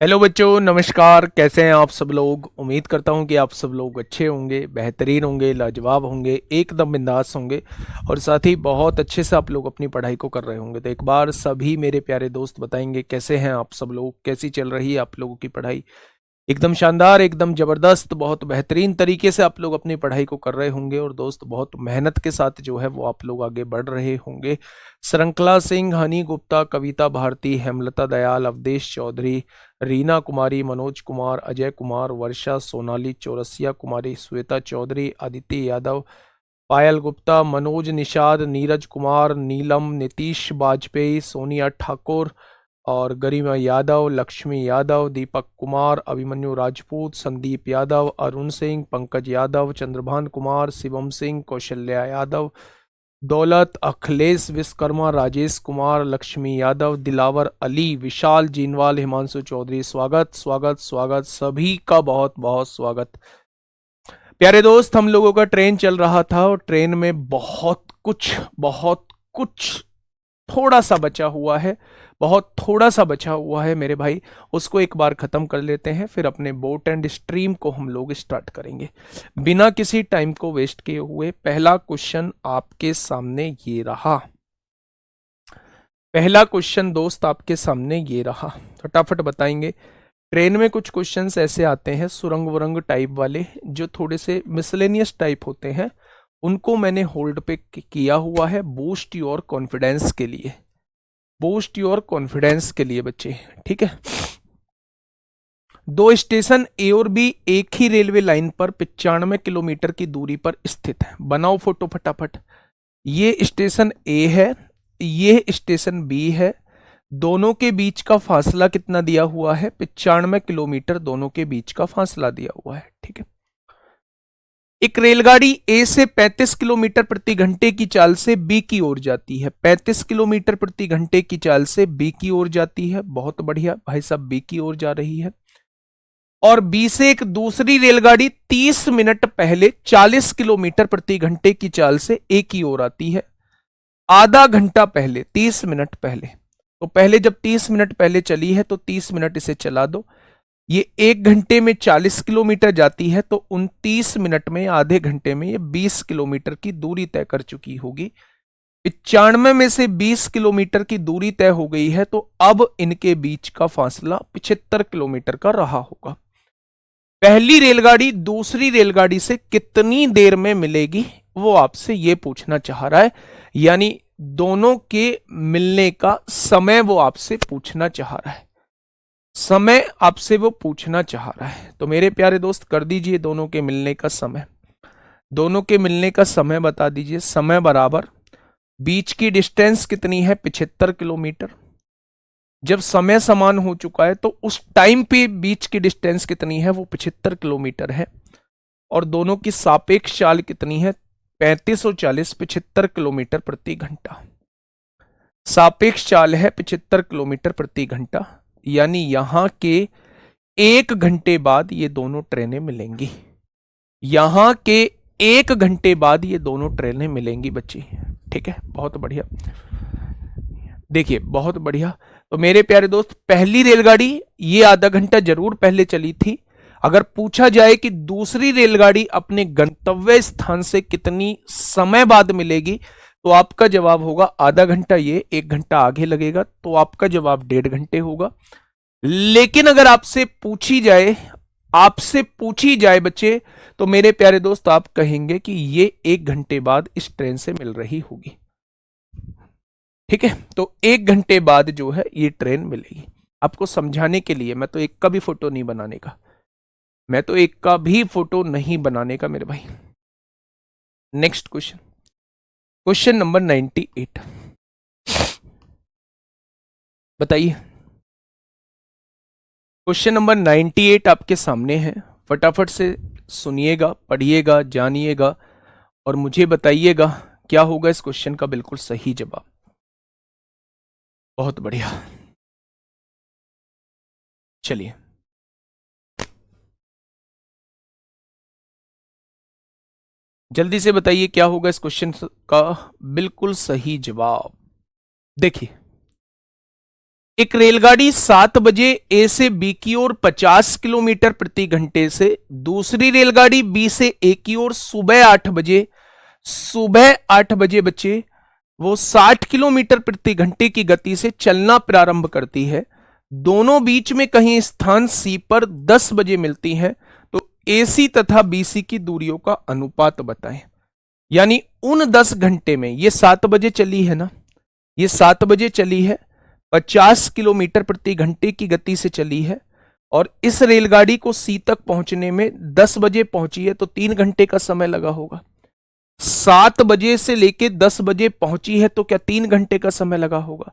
Hello बच्चों, नमस्कार। कैसे हैं आप सब लोग? उम्मीद करता हूं कि आप सब लोग अच्छे होंगे, बेहतरीन होंगे, लाजवाब होंगे, एकदम बिंदास होंगे और साथ ही बहुत अच्छे से आप लोग अपनी पढ़ाई को कर रहे होंगे। तो एक बार सभी मेरे प्यारे दोस्त बताएंगे कैसे हैं आप सब लोग, कैसी चल रही है आप लोगों की पढ़ाई। एकदम शानदार, एकदम जबरदस्त, बहुत बेहतरीन तरीके से आप लोग अपनी पढ़ाई को कर रहे होंगे और दोस्त बहुत मेहनत के साथ जो है वो आप लोग आगे बढ़ रहे होंगे। श्रृंखला सिंह, हनी गुप्ता, कविता भारती, हेमलता दयाल, अवधेश चौधरी, रीना कुमारी, मनोज कुमार, अजय कुमार, वर्षा, सोनाली चौरसिया कुमारी, श्वेता चौधरी, अदिति यादव, पायल गुप्ता, मनोज निषाद, नीरज कुमार, नीलम, नीतीश बाजपेयी, सोनिया ठाकुर और गरिमा यादव, लक्ष्मी यादव, दीपक कुमार, अभिमन्यु राजपूत, संदीप यादव, अरुण सिंह, पंकज यादव, चंद्रभान कुमार, शिवम सिंह, कौशल्या यादव, दौलत, अखिलेश विश्वकर्मा, राजेश कुमार, लक्ष्मी यादव, दिलावर अली, विशाल जीनवाल, हिमांशु चौधरी। स्वागत स्वागत स्वागत, सभी का बहुत बहुत स्वागत। प्यारे दोस्त, हम लोगों का ट्रेन चल रहा था और ट्रेन में बहुत कुछ थोड़ा सा बचा हुआ है, बहुत थोड़ा सा बचा हुआ है मेरे भाई। उसको एक बार खत्म कर लेते हैं, फिर अपने बोट एंड स्ट्रीम को हम लोग स्टार्ट करेंगे बिना किसी टाइम को वेस्ट किए हुए। पहला क्वेश्चन आपके सामने ये रहा। पहला क्वेश्चन दोस्त आपके सामने ये रहा, फटाफट बताएंगे। ट्रेन में कुछ क्वेश्चंस ऐसे आते हैं सुरंग वरंग टाइप वाले, जो थोड़े से मिसलेनियस टाइप होते हैं। उनको मैंने होल्ड पे किया हुआ है बूस्ट योर कॉन्फिडेंस के लिए, बूस्ट योर कॉन्फिडेंस के लिए बच्चे। ठीक है। दो स्टेशन ए और बी एक ही रेलवे लाइन पर 95 किलोमीटर की दूरी पर स्थित है। बनाओ फोटो फटाफट। ये स्टेशन ए है, ये स्टेशन बी है। दोनों के बीच का फासला कितना दिया हुआ है? 95 किलोमीटर दोनों के बीच का फासला दिया हुआ है। ठीक है। एक रेलगाड़ी ए से 35 किलोमीटर प्रति घंटे की चाल से बी की ओर जाती है। 35 किलोमीटर प्रति घंटे की चाल से बी की ओर जाती है। बहुत बढ़िया भाई साहब, बी की ओर जा रही है। और बी से एक दूसरी रेलगाड़ी 30 मिनट पहले 40 किलोमीटर प्रति घंटे की चाल से ए की ओर आती है। आधा घंटा पहले, 30 मिनट पहले। तो पहले जब 30 मिनट पहले चली है तो 30 मिनट इसे चला दो। ये 1 घंटे में 40 किलोमीटर जाती है, तो 29 मिनट में, आधे घंटे में ये 20 किलोमीटर की दूरी तय कर चुकी होगी। 95 में से 20 किलोमीटर की दूरी तय हो गई है, तो अब इनके बीच का फासला 75 किलोमीटर का रहा होगा। पहली रेलगाड़ी दूसरी रेलगाड़ी से कितनी देर में मिलेगी, वो आपसे ये पूछना चाह रहा है। यानी दोनों के मिलने का समय वो आपसे पूछना चाह रहा है। समय आपसे वो पूछना चाह रहा है। तो मेरे प्यारे दोस्त कर दीजिए दोनों के मिलने का समय। दोनों के मिलने का समय बता दीजिए। समय बराबर बीच की डिस्टेंस कितनी है? 75 किलोमीटर। जब समय समान हो चुका है तो उस टाइम पे बीच की डिस्टेंस कितनी है? वो 75 किलोमीटर है। और दोनों की सापेक्ष चाल कितनी है? 35 और 40, 75 किलोमीटर प्रति घंटा। सापेक्ष चाल है 75 किलोमीटर प्रति घंटा। यानी यहां के 1 घंटे बाद ये दोनों ट्रेनें मिलेंगी। यहां के 1 घंटे बाद ये दोनों ट्रेनें मिलेंगी बच्ची। ठीक है, बहुत बढ़िया। देखिए बहुत बढ़िया। तो मेरे प्यारे दोस्त, पहली रेलगाड़ी ये आधा घंटा जरूर पहले चली थी। अगर पूछा जाए कि दूसरी रेलगाड़ी अपने गंतव्य स्थान से कितनी समय बाद मिलेगी, तो आपका जवाब होगा आधा घंटा। ये 1 घंटा आगे लगेगा, तो आपका जवाब 1.5 घंटे होगा। लेकिन अगर आपसे पूछी जाए बच्चे, तो मेरे प्यारे दोस्त आप कहेंगे कि ये 1 घंटे बाद इस ट्रेन से मिल रही होगी। ठीक है। तो 1 घंटे बाद जो है ये ट्रेन मिलेगी। आपको समझाने के लिए, मैं तो एक का भी फोटो नहीं बनाने का, मैं तो एक का भी फोटो नहीं बनाने का मेरे भाई। Next question, question number 98। बताइए। क्वेश्चन नंबर 98 आपके सामने है। फटाफट से सुनिएगा, पढ़िएगा, जानिएगा और मुझे बताइएगा क्या होगा इस क्वेश्चन का बिल्कुल सही जवाब। बहुत बढ़िया। चलिए, जल्दी से बताइए क्या होगा इस क्वेश्चन का बिल्कुल सही जवाब। देखिए, एक रेलगाड़ी 7 बजे ए से बी की ओर 50 किलोमीटर प्रति घंटे से, दूसरी रेलगाड़ी बी से ए की ओर सुबह 8 बजे बच्चे वो 60 किलोमीटर प्रति घंटे की गति से चलना प्रारंभ करती है। दोनों बीच में कहीं स्थान सी पर 10 बजे मिलती हैं, तो एसी तथा बीसी की दूरियों का अनुपात बताएं। यानी उन 10 घंटे में ये 7 बजे चली है ना, ये 7 बजे चली है, 50 किलोमीटर प्रति घंटे की गति से चली है, और इस रेलगाड़ी को सी तक पहुंचने में 10 बजे पहुंची है, तो 3 घंटे का समय लगा होगा। 7 बजे से लेके 10 बजे पहुंची है, तो क्या 3 घंटे का समय लगा होगा।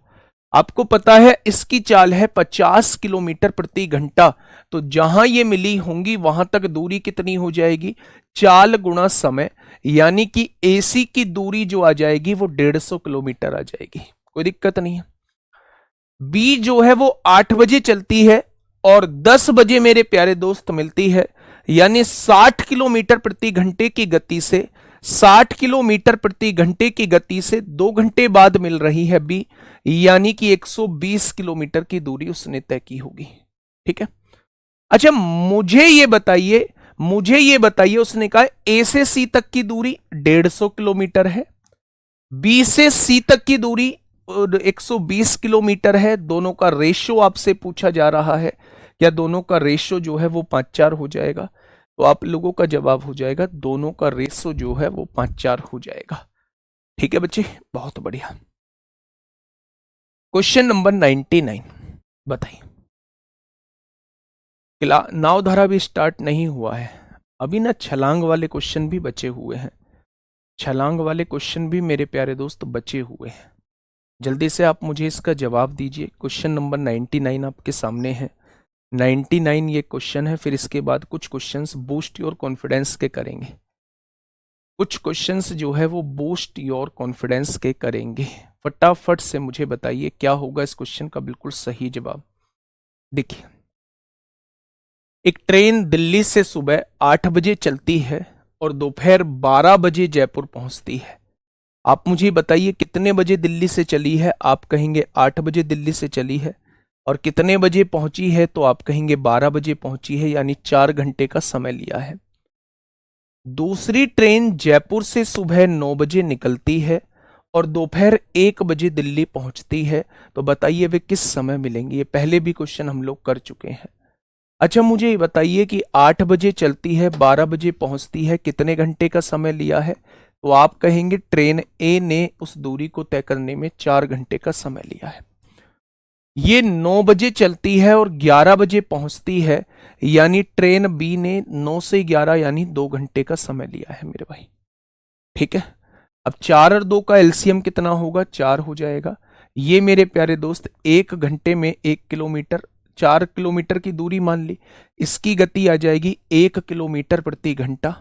आपको पता है इसकी चाल है 50 किलोमीटर प्रति घंटा, तो जहां ये मिली होंगी वहां तक दूरी कितनी हो जाएगी, चाल गुणा समय, यानी कि एसी की दूरी जो आ जाएगी वो 150 किलोमीटर आ जाएगी। कोई दिक्कत नहीं है। बी जो है वो 8 बजे चलती है और 10 बजे मेरे प्यारे दोस्त मिलती है, यानी 60 किलोमीटर प्रति घंटे की गति से 60 किलोमीटर प्रति घंटे की गति से 2 घंटे बाद मिल रही है बी, यानी कि 120 किलोमीटर की दूरी उसने तय की होगी। ठीक है। अच्छा मुझे ये बताइए उसने कहा ए से सी तक की दूरी 150 किलोमीटर है, बी से सी तक की दूरी 120 किलोमीटर है। दोनों का रेशो आपसे पूछा जा रहा है, क्या दोनों का रेशो जो है वो 5-4 हो जाएगा, तो आप लोगों का जवाब हो जाएगा दोनों का रेशो जो है वो 5-4 हो जाएगा। ठीक है बच्चे, बहुत बढ़िया। क्वेश्चन नंबर 99 बताइए। नावधारा भी स्टार्ट नहीं हुआ है अभी ना, छलांग वाले क्वेश्चन भी बचे हुए हैं, छलांग वाले क्वेश्चन भी मेरे प्यारे दोस्त बचे हुए हैं। जल्दी से आप मुझे इसका जवाब दीजिए। क्वेश्चन नंबर 99 आपके सामने है। 99 ये क्वेश्चन है, फिर इसके बाद कुछ क्वेश्चंस बूस्ट योर कॉन्फिडेंस के करेंगे, कुछ क्वेश्चंस जो है वो बूस्ट योर कॉन्फिडेंस के करेंगे। फटाफट से मुझे बताइए क्या होगा इस क्वेश्चन का बिल्कुल सही जवाब। देखिए, एक ट्रेन दिल्ली से सुबह 8 बजे चलती है और दोपहर 12 बजे जयपुर पहुंचती है। आप मुझे बताइए कितने बजे दिल्ली से चली है, आप कहेंगे 8 बजे दिल्ली से चली है, और कितने बजे पहुंची है, तो आप कहेंगे 12 बजे पहुंची है, यानी 4 घंटे का समय लिया है। दूसरी ट्रेन जयपुर से सुबह 9 बजे निकलती है और दोपहर 1 बजे दिल्ली पहुंचती है, तो बताइए वे किस समय मिलेंगी। ये पहले भी क्वेश्चन हम लोग कर चुके हैं। अच्छा मुझे ये बताइए कि 8 बजे चलती है, 12 बजे पहुंचती है, कितने घंटे का समय लिया है, तो आप कहेंगे ट्रेन ए ने उस दूरी को तय करने में 4 घंटे का समय लिया है। ये 9 बजे चलती है और 11 बजे पहुंचती है, यानी ट्रेन बी ने 9 से 11 यानी 2 घंटे का समय लिया है मेरे भाई। ठीक है, अब 4 और 2 का एलसीएम कितना होगा, 4 हो जाएगा। ये मेरे प्यारे दोस्त 1 घंटे में 1 किलोमीटर, 4 किलोमीटर की दूरी मान ली, इसकी गति आ जाएगी 1 किलोमीटर प्रति घंटा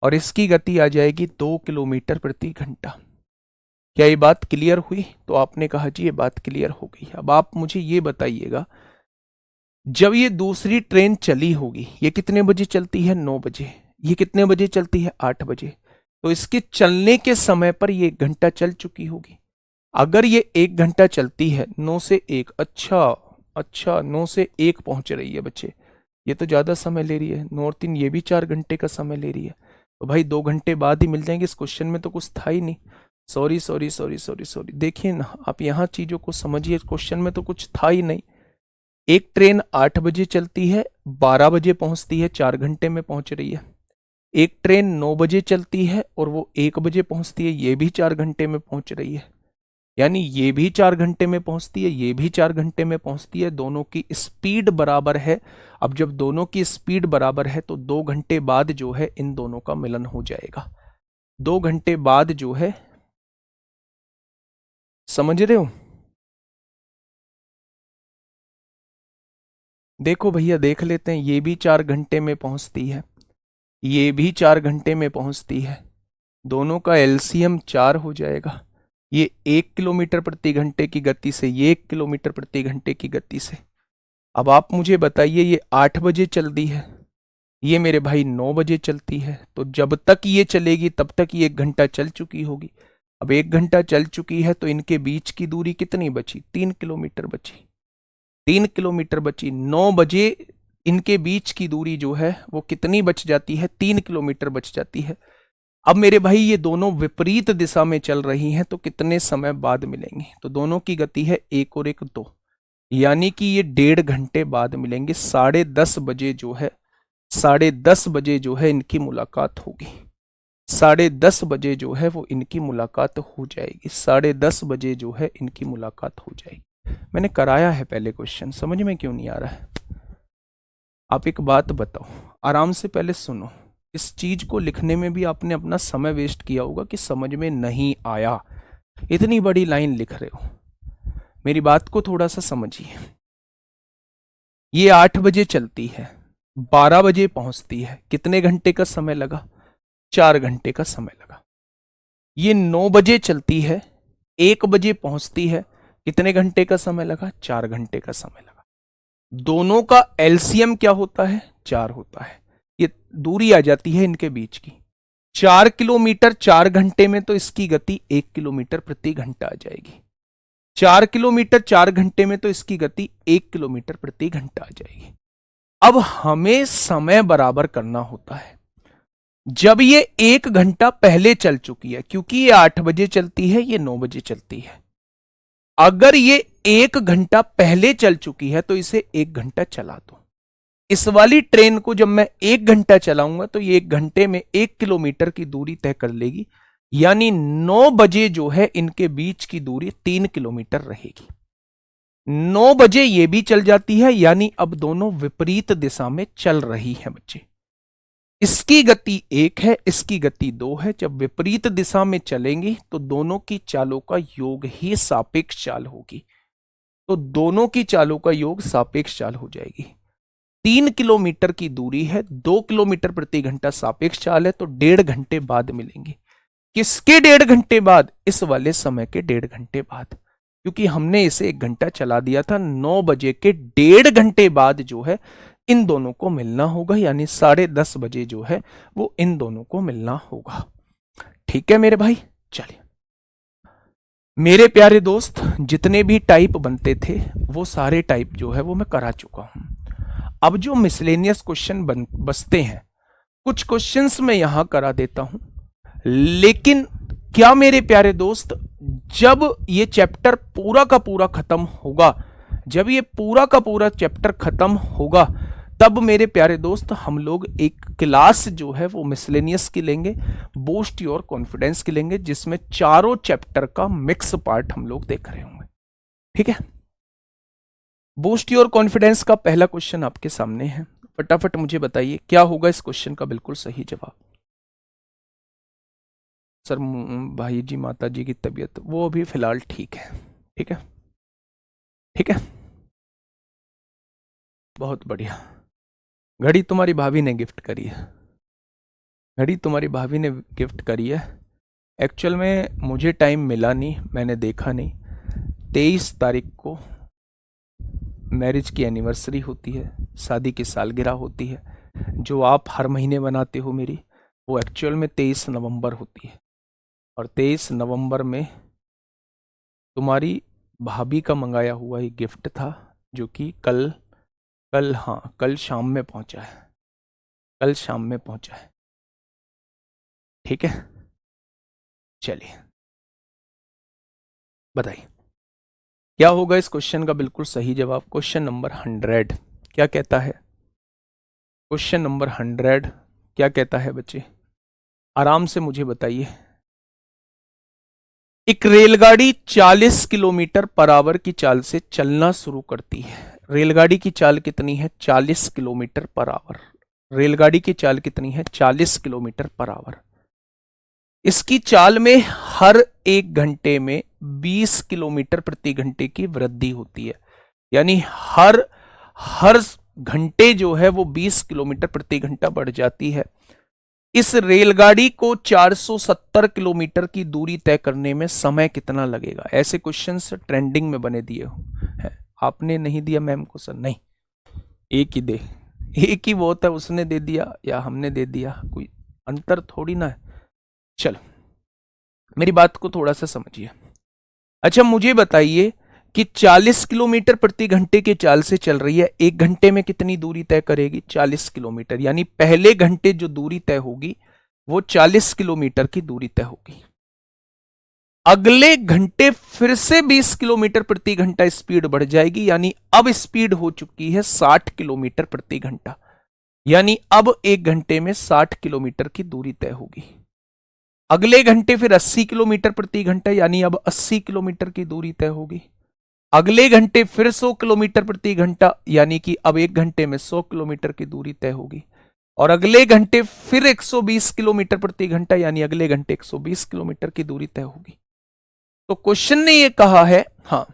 और इसकी गति आ जाएगी 2 किलोमीटर प्रति घंटा। क्या ये बात क्लियर हुई? तो आपने कहा जी ये बात क्लियर हो गई। अब आप मुझे ये बताइएगा, जब ये दूसरी ट्रेन चली होगी, ये कितने बजे चलती है, 9 बजे, ये कितने बजे चलती है, 8 बजे, तो इसके चलने के समय पर ये 1 घंटा चल चुकी होगी। अगर ये 1 घंटा चलती है 9 से 1, अच्छा 9 से 1 पहुंच रही है बच्चे, ये तो ज्यादा समय ले रही है। 9 और 3 ये भी 4 घंटे का समय ले रही है, तो भाई 2 घंटे बाद ही मिल जाएंगे। इस क्वेश्चन में तो कुछ था ही नहीं। सॉरी, देखिए ना, आप यहाँ चीजों को समझिए, क्वेश्चन में तो कुछ था ही नहीं। एक ट्रेन 8 बजे चलती है, 12 बजे पहुंचती है, 4 घंटे में पहुंच रही है। एक ट्रेन 9 बजे चलती है और वो 1 बजे पहुंचती है, ये भी 4 घंटे में पहुंच रही है, यानी ये भी 4 घंटे में पहुंचती है, ये भी 4 घंटे में पहुंचती है। दोनों की स्पीड बराबर है। अब जब दोनों की स्पीड बराबर है तो 2 घंटे बाद जो है इन दोनों का मिलन हो जाएगा। 2 घंटे बाद जो है, समझ रहे हो? देखो भैया देख लेते हैं, ये भी 4 घंटे में पहुंचती है, ये भी 4 घंटे में पहुंचती है, दोनों का एलसीएम 4 हो जाएगा। ये 1 किलोमीटर प्रति घंटे की गति से, ये 1 किलोमीटर प्रति घंटे की गति से। अब आप मुझे बताइए, ये 8 बजे चलती है, ये मेरे भाई 9 बजे चलती है, तो जब तक ये चलेगी तब तक ये 1 घंटा चल चुकी होगी। अब 1 घंटा चल चुकी है तो इनके बीच की दूरी कितनी बची, 3 किलोमीटर बची। 3 किलोमीटर बची। 9 बजे इनके बीच की दूरी जो है वो कितनी बच जाती है? 3 किलोमीटर बच जाती है। अब मेरे भाई ये दोनों विपरीत दिशा में चल रही हैं, तो कितने समय बाद मिलेंगे? तो दोनों की गति है 1 और 1 2, यानी कि ये 1.5 घंटे बाद मिलेंगे। 10:30 बजे जो है, 10:30 बजे जो है इनकी मुलाकात होगी। 10:30 बजे जो है वो इनकी मुलाकात हो जाएगी। 10:30 बजे जो है इनकी मुलाकात हो जाएगी। मैंने कराया है पहले क्वेश्चन, समझ में क्यों नहीं आ रहा है? आप एक बात बताओ, आराम से पहले सुनो। इस चीज को लिखने में भी आपने अपना समय वेस्ट किया होगा कि समझ में नहीं आया, इतनी बड़ी लाइन लिख रहे हो। मेरी बात को थोड़ा सा समझिए। ये 8 बजे चलती है, 12 बजे पहुंचती है, कितने घंटे का समय लगा? 4 घंटे का समय लगा। ये 9 बजे चलती है, 1 बजे पहुंचती है, कितने घंटे का समय लगा? 4 घंटे का समय लगा। दोनों का एलसीएम क्या होता है? 4 होता है। ये दूरी आ जाती है इनके बीच की 4 किलोमीटर 4 घंटे में, तो इसकी गति 1 किलोमीटर प्रति घंटा आ जाएगी। 4 किलोमीटर 4 घंटे में तो इसकी गति 1 किलोमीटर प्रति घंटा आ जाएगी। अब हमें समय बराबर करना होता है जब ये 1 घंटा पहले चल चुकी है, क्योंकि ये 8 बजे चलती है, ये 9 बजे चलती है। अगर ये 1 घंटा पहले चल चुकी है तो इसे 1 घंटा चला दो। इस वाली ट्रेन को जब मैं 1 घंटा चलाऊंगा तो ये 1 घंटे में 1 किलोमीटर की दूरी तय कर लेगी, यानी 9 बजे जो है इनके बीच की दूरी 3 किलोमीटर रहेगी। 9 बजे ये भी चल जाती है, यानी अब दोनों विपरीत दिशा में चल रही हैं बच्चे। इसकी गति 1 है, इसकी गति 2 है। जब विपरीत दिशा में चलेंगी तो दोनों की चालों का योग ही सापेक्ष चाल होगी। तो दोनों की चालों का योग सापेक्ष चाल हो जाएगी। 3 किलोमीटर की दूरी है, 2 किलोमीटर प्रति घंटा सापेक्ष चाल है, तो 1.5 घंटे बाद मिलेंगे। किसके 1.5 घंटे बाद? इस वाले समय के 1.5 घंटे बाद, क्योंकि हमने इसे 1 घंटा चला दिया था। 9 बजे के 1.5 घंटे बाद जो है इन दोनों को मिलना होगा, यानी 10:30 बजे जो है वो इन दोनों को मिलना होगा। ठीक है मेरे भाई, चलिए मेरे प्यारे दोस्त, जितने भी टाइप बनते थे वो सारे टाइप जो है वो मैं करा चुका हूं। अब जो मिसलेनियस क्वेश्चन बचते हैं, कुछ क्वेश्चंस मैं यहां करा देता हूं। लेकिन क्या मेरे प्यारे दोस्त, जब ये चैप्टर पूरा का पूरा खत्म होगा, जब ये पूरा का पूरा चैप्टर खत्म होगा, तब मेरे प्यारे दोस्त हम लोग एक क्लास जो है वो मिसलेनियस की लेंगे, बूस्ट योर कॉन्फिडेंस की लेंगे, जिसमें चारों चैप्टर का मिक्स पार्ट हम लोग देख रहे होंगे। ठीक है, बूस्ट योर कॉन्फिडेंस का पहला क्वेश्चन आपके सामने है। फटाफट मुझे बताइए क्या होगा इस क्वेश्चन का बिल्कुल सही जवाब। सर भाई जी माता जी की तबीयत वो अभी फिलहाल ठीक है। ठीक है, ठीक है, बहुत बढ़िया। घड़ी तुम्हारी भाभी ने गिफ्ट करी है, घड़ी तुम्हारी भाभी ने गिफ्ट करी है। एक्चुअल में मुझे टाइम मिला नहीं, मैंने देखा नहीं। 23 तारीख को मैरिज की एनिवर्सरी होती है, शादी की सालगिरह होती है। जो आप हर महीने बनाते हो मेरी, वो एक्चुअल में 23 नवंबर होती है। और 23 नवंबर में तुम्हारी भाभी का मंगाया हुआ एक गिफ्ट था, जो कि कल शाम में पहुंचा है, कल शाम में पहुंचा है। ठीक है, चलिए बताइए क्या होगा इस क्वेश्चन का बिल्कुल सही जवाब। क्वेश्चन नंबर 100 क्या कहता है? क्वेश्चन नंबर 100 क्या कहता है बच्चे? आराम से मुझे बताइए। एक रेलगाड़ी 40 किलोमीटर पर आवर की चाल से चलना शुरू करती है। रेलगाड़ी की चाल कितनी है? 40 किलोमीटर पर आवर। रेलगाड़ी की चाल कितनी है? 40 किलोमीटर पर आवर। इसकी चाल में हर 1 घंटे में 20 किलोमीटर प्रति घंटे की वृद्धि होती है, यानी हर घंटे जो है वो 20 किलोमीटर प्रति घंटा बढ़ जाती है। इस रेलगाड़ी को 470 किलोमीटर की दूरी तय करने में समय कितना लगेगा? ऐसे क्वेश्चंस ट्रेंडिंग में बने दिए हैं। आपने नहीं दिया मैम को? सर नहीं, एक ही दे, एक ही बहुत है, उसने दे दिया या हमने दे दिया, कोई अंतर थोड़ी ना है। चलो मेरी बात को थोड़ा सा समझिए। अच्छा मुझे बताइए कि 40 किलोमीटर प्रति घंटे के चाल से चल रही है, 1 घंटे में कितनी दूरी तय करेगी? 40 किलोमीटर। यानी पहले घंटे जो दूरी तय होगी वो 40 किलोमीटर की दूरी तय होगी। अगले घंटे फिर से 20 किलोमीटर प्रति घंटा स्पीड बढ़ जाएगी, यानी अब स्पीड हो चुकी है 60 किलोमीटर प्रति घंटा। यानी अब 1 घंटे में 60 किलोमीटर की दूरी तय होगी। अगले घंटे फिर 80 किलोमीटर प्रति घंटा, यानी अब 80 किलोमीटर की दूरी तय होगी। अगले घंटे फिर 100 किलोमीटर प्रति घंटा, यानी कि अब 1 घंटे में 100 किलोमीटर की दूरी तय होगी। और अगले घंटे फिर 120 किलोमीटर प्रति घंटा, यानी अगले घंटे 120 किलोमीटर की दूरी तय होगी। तो क्वेश्चन ने ये कहा है, हाँ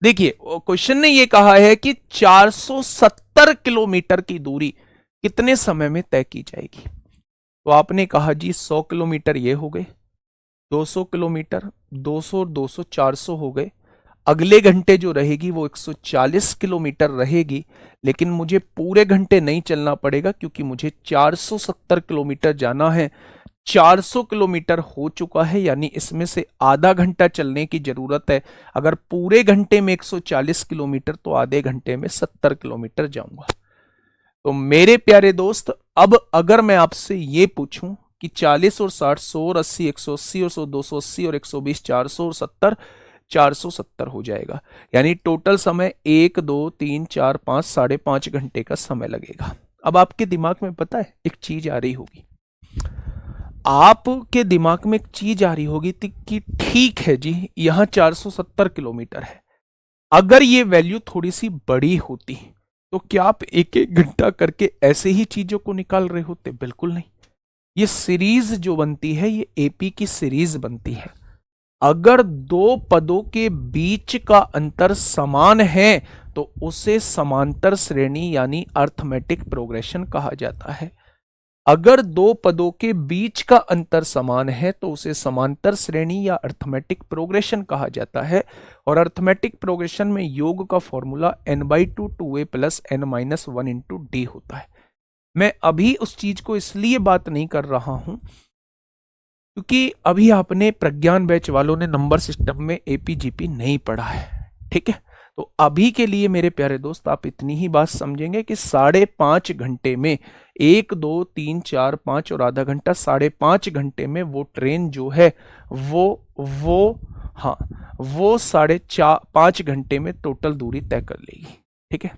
देखिए क्वेश्चन ने ये कहा है कि 470 किलोमीटर की दूरी कितने समय में तय की जाएगी। तो आपने कहा जी 100 किलोमीटर ये हो गए, 200 किलोमीटर, 200 200 400 हो गए। अगले घंटे जो रहेगी वो 140 किलोमीटर रहेगी, लेकिन मुझे पूरे घंटे नहीं चलना पड़ेगा क्योंकि मुझे 470 किलोमीटर जाना है। 400 किलोमीटर हो चुका है, यानी इसमें से आधा घंटा चलने की जरूरत है। अगर पूरे घंटे में 140 किलोमीटर तो आधे घंटे में 70 किलोमीटर जाऊंगा। तो मेरे प्यारे दोस्त, अब अगर मैं आपसे ये पूछूं कि 40 और 60, 100 और 80, 180 और 100, 280 और 120, 400 और 70, 470 हो जाएगा। यानी टोटल समय 1 2 3 4 5 5.5 घंटे का समय लगेगा। अब आपके दिमाग में पता है एक चीज आ रही होगी, आपके दिमाग में एक चीज आ रही होगी कि ठीक है जी, यहां 470 किलोमीटर है, अगर ये वैल्यू थोड़ी सी बड़ी होती तो क्या आप एक एक घंटा करके ऐसे ही चीजों को निकाल रहे होते? बिल्कुल नहीं। ये सीरीज जो बनती है ये एपी की सीरीज बनती है। अगर दो पदों के बीच का अंतर समान है तो उसे समांतर श्रेणी यानी अर्थमेटिक प्रोग्रेशन कहा जाता है। अगर दो पदों के बीच का अंतर समान है तो उसे समांतर श्रेणी या अर्थमेटिक प्रोग्रेशन कहा जाता है। और अर्थमेटिक प्रोग्रेशन में योग का formula n/2 2a plus n-1 into D होता है। मैं अभी उस चीज को इसलिए बात नहीं कर रहा हूं क्योंकि अभी आपने प्रज्ञान बैच वालों ने नंबर सिस्टम में एपीजीपी नहीं पढ़ा है, ठीक है। तो अभी के लिए मेरे प्यारे दोस्त आप इतनी ही बात समझेंगे कि 5.5 घंटे में 1 2 3 4 5 और आधा घंटा, 5.5 घंटे में वो ट्रेन जो है वो 5.5 घंटे में टोटल दूरी तय कर लेगी, ठीक है।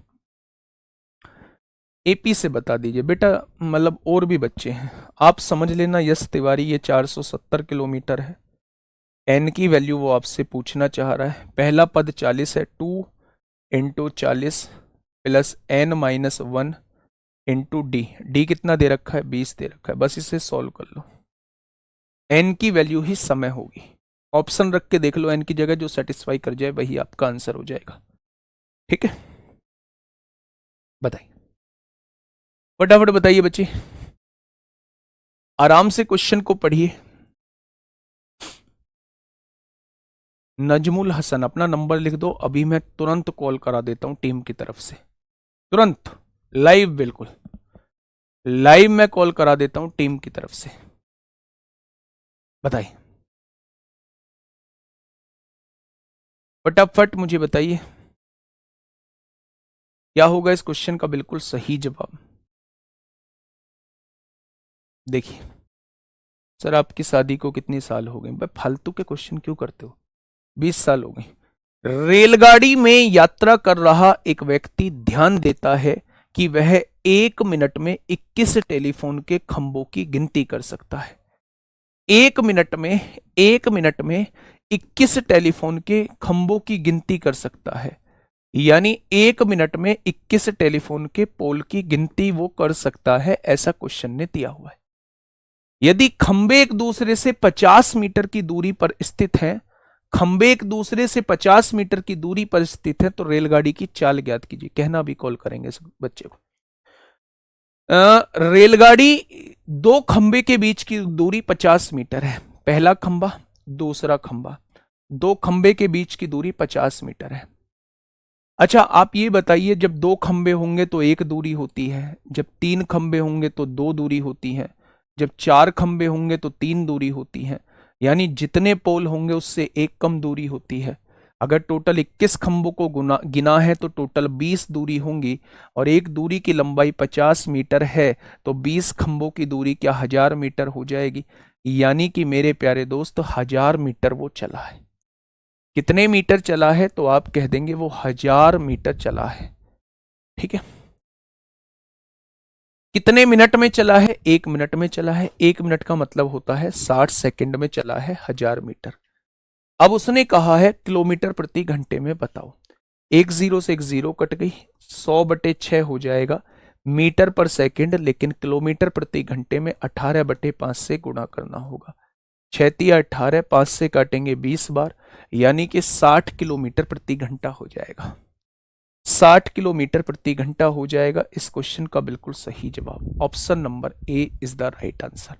एपी से बता दीजिए बेटा, मतलब और भी बच्चे हैं, आप समझ लेना। यश तिवारी ये 470 किलोमीटर है। एन की वैल्यू वो आपसे पूछना चाह रहा है। पहला पद 40 है, 2 into 40 plus n-1 into D. D कितना दे रखा है? 20 दे रखा है। बस इसे सॉल्व कर लो। एन की वैल्यू ही समय होगी। ऑप्शन रख के देख लो, एन की जगह जो सेटिस्फाई कर जाए वही आपका आंसर हो जाएगा, ठीक है। बताइए, फटाफट बताइए बच्चे, आराम से क्वेश्चन को पढ़िए। नजमुल हसन अपना नंबर लिख दो, अभी मैं तुरंत कॉल करा देता हूं टीम की तरफ से, तुरंत लाइव, बिल्कुल लाइव मैं कॉल करा देता हूं टीम की तरफ से। बताइए फटाफट, मुझे बताइए क्या होगा इस क्वेश्चन का बिल्कुल सही जवाब। देखिए सर, आपकी शादी को कितनी साल हो गए? भाई फालतू के क्वेश्चन क्यों करते हो? 20 साल हो गए। रेलगाड़ी में यात्रा कर रहा एक व्यक्ति ध्यान देता है कि वह 1 मिनट में 21 टेलीफोन के खंभों की गिनती कर सकता है। 1 मिनट में 21 टेलीफोन के खंभों की गिनती कर सकता है। यानी 1 मिनट में 21 टेलीफोन के पोल की गिनती वो कर सकता है, ऐसा क्वेश्चन ने दिया हुआ है। यदि खंबे एक दूसरे से 50 मीटर की दूरी पर स्थित हैं, खंबे एक दूसरे से 50 मीटर की दूरी पर स्थित है, तो रेलगाड़ी की चाल ज्ञात कीजिए। कहना भी कॉल करेंगे इस बच्चे को। रेलगाड़ी दो खंबे के बीच की दूरी 50 मीटर है। पहला खंबा, दूसरा खंबा, दो खंबे के बीच की दूरी 50 मीटर है। अच्छा आप ये बताइए, जब 2 खंबे होंगे तो 1 दूरी होती है, जब 3 खंबे होंगे तो 2 दूरी होती है, जब 4 खंबे होंगे तो 3 दूरी होती है। यानी जितने पोल होंगे उससे 1 कम दूरी होती है। अगर टोटल 21 खंभों को गिना है तो टोटल 20 दूरी होंगी, और एक दूरी की लंबाई 50 मीटर है, तो 20 खंभों की दूरी क्या 1000 मीटर हो जाएगी। यानी कि मेरे प्यारे दोस्त 1000 मीटर वो चला है। कितने मीटर चला है, तो आप कह देंगे वो 1000 मीटर चला है। ठीक है। कितने मिनट में चला है, 1 मिनट में चला है। 1 मिनट का मतलब होता है 60 सेकंड में चला है 1000 मीटर। अब उसने कहा है किलोमीटर प्रति घंटे में बताओ। एक जीरो से एक जीरो कट गई, 100/6 हो जाएगा मीटर पर सेकंड, लेकिन किलोमीटर प्रति घंटे में 18/5 से गुणा करना होगा। 6×18, 5 से काटेंगे 20 बार, यानी कि 60 किलोमीटर प्रति घंटा हो जाएगा। 60 किलोमीटर प्रति घंटा हो जाएगा। इस क्वेश्चन का बिल्कुल सही जवाब option number A is the right answer.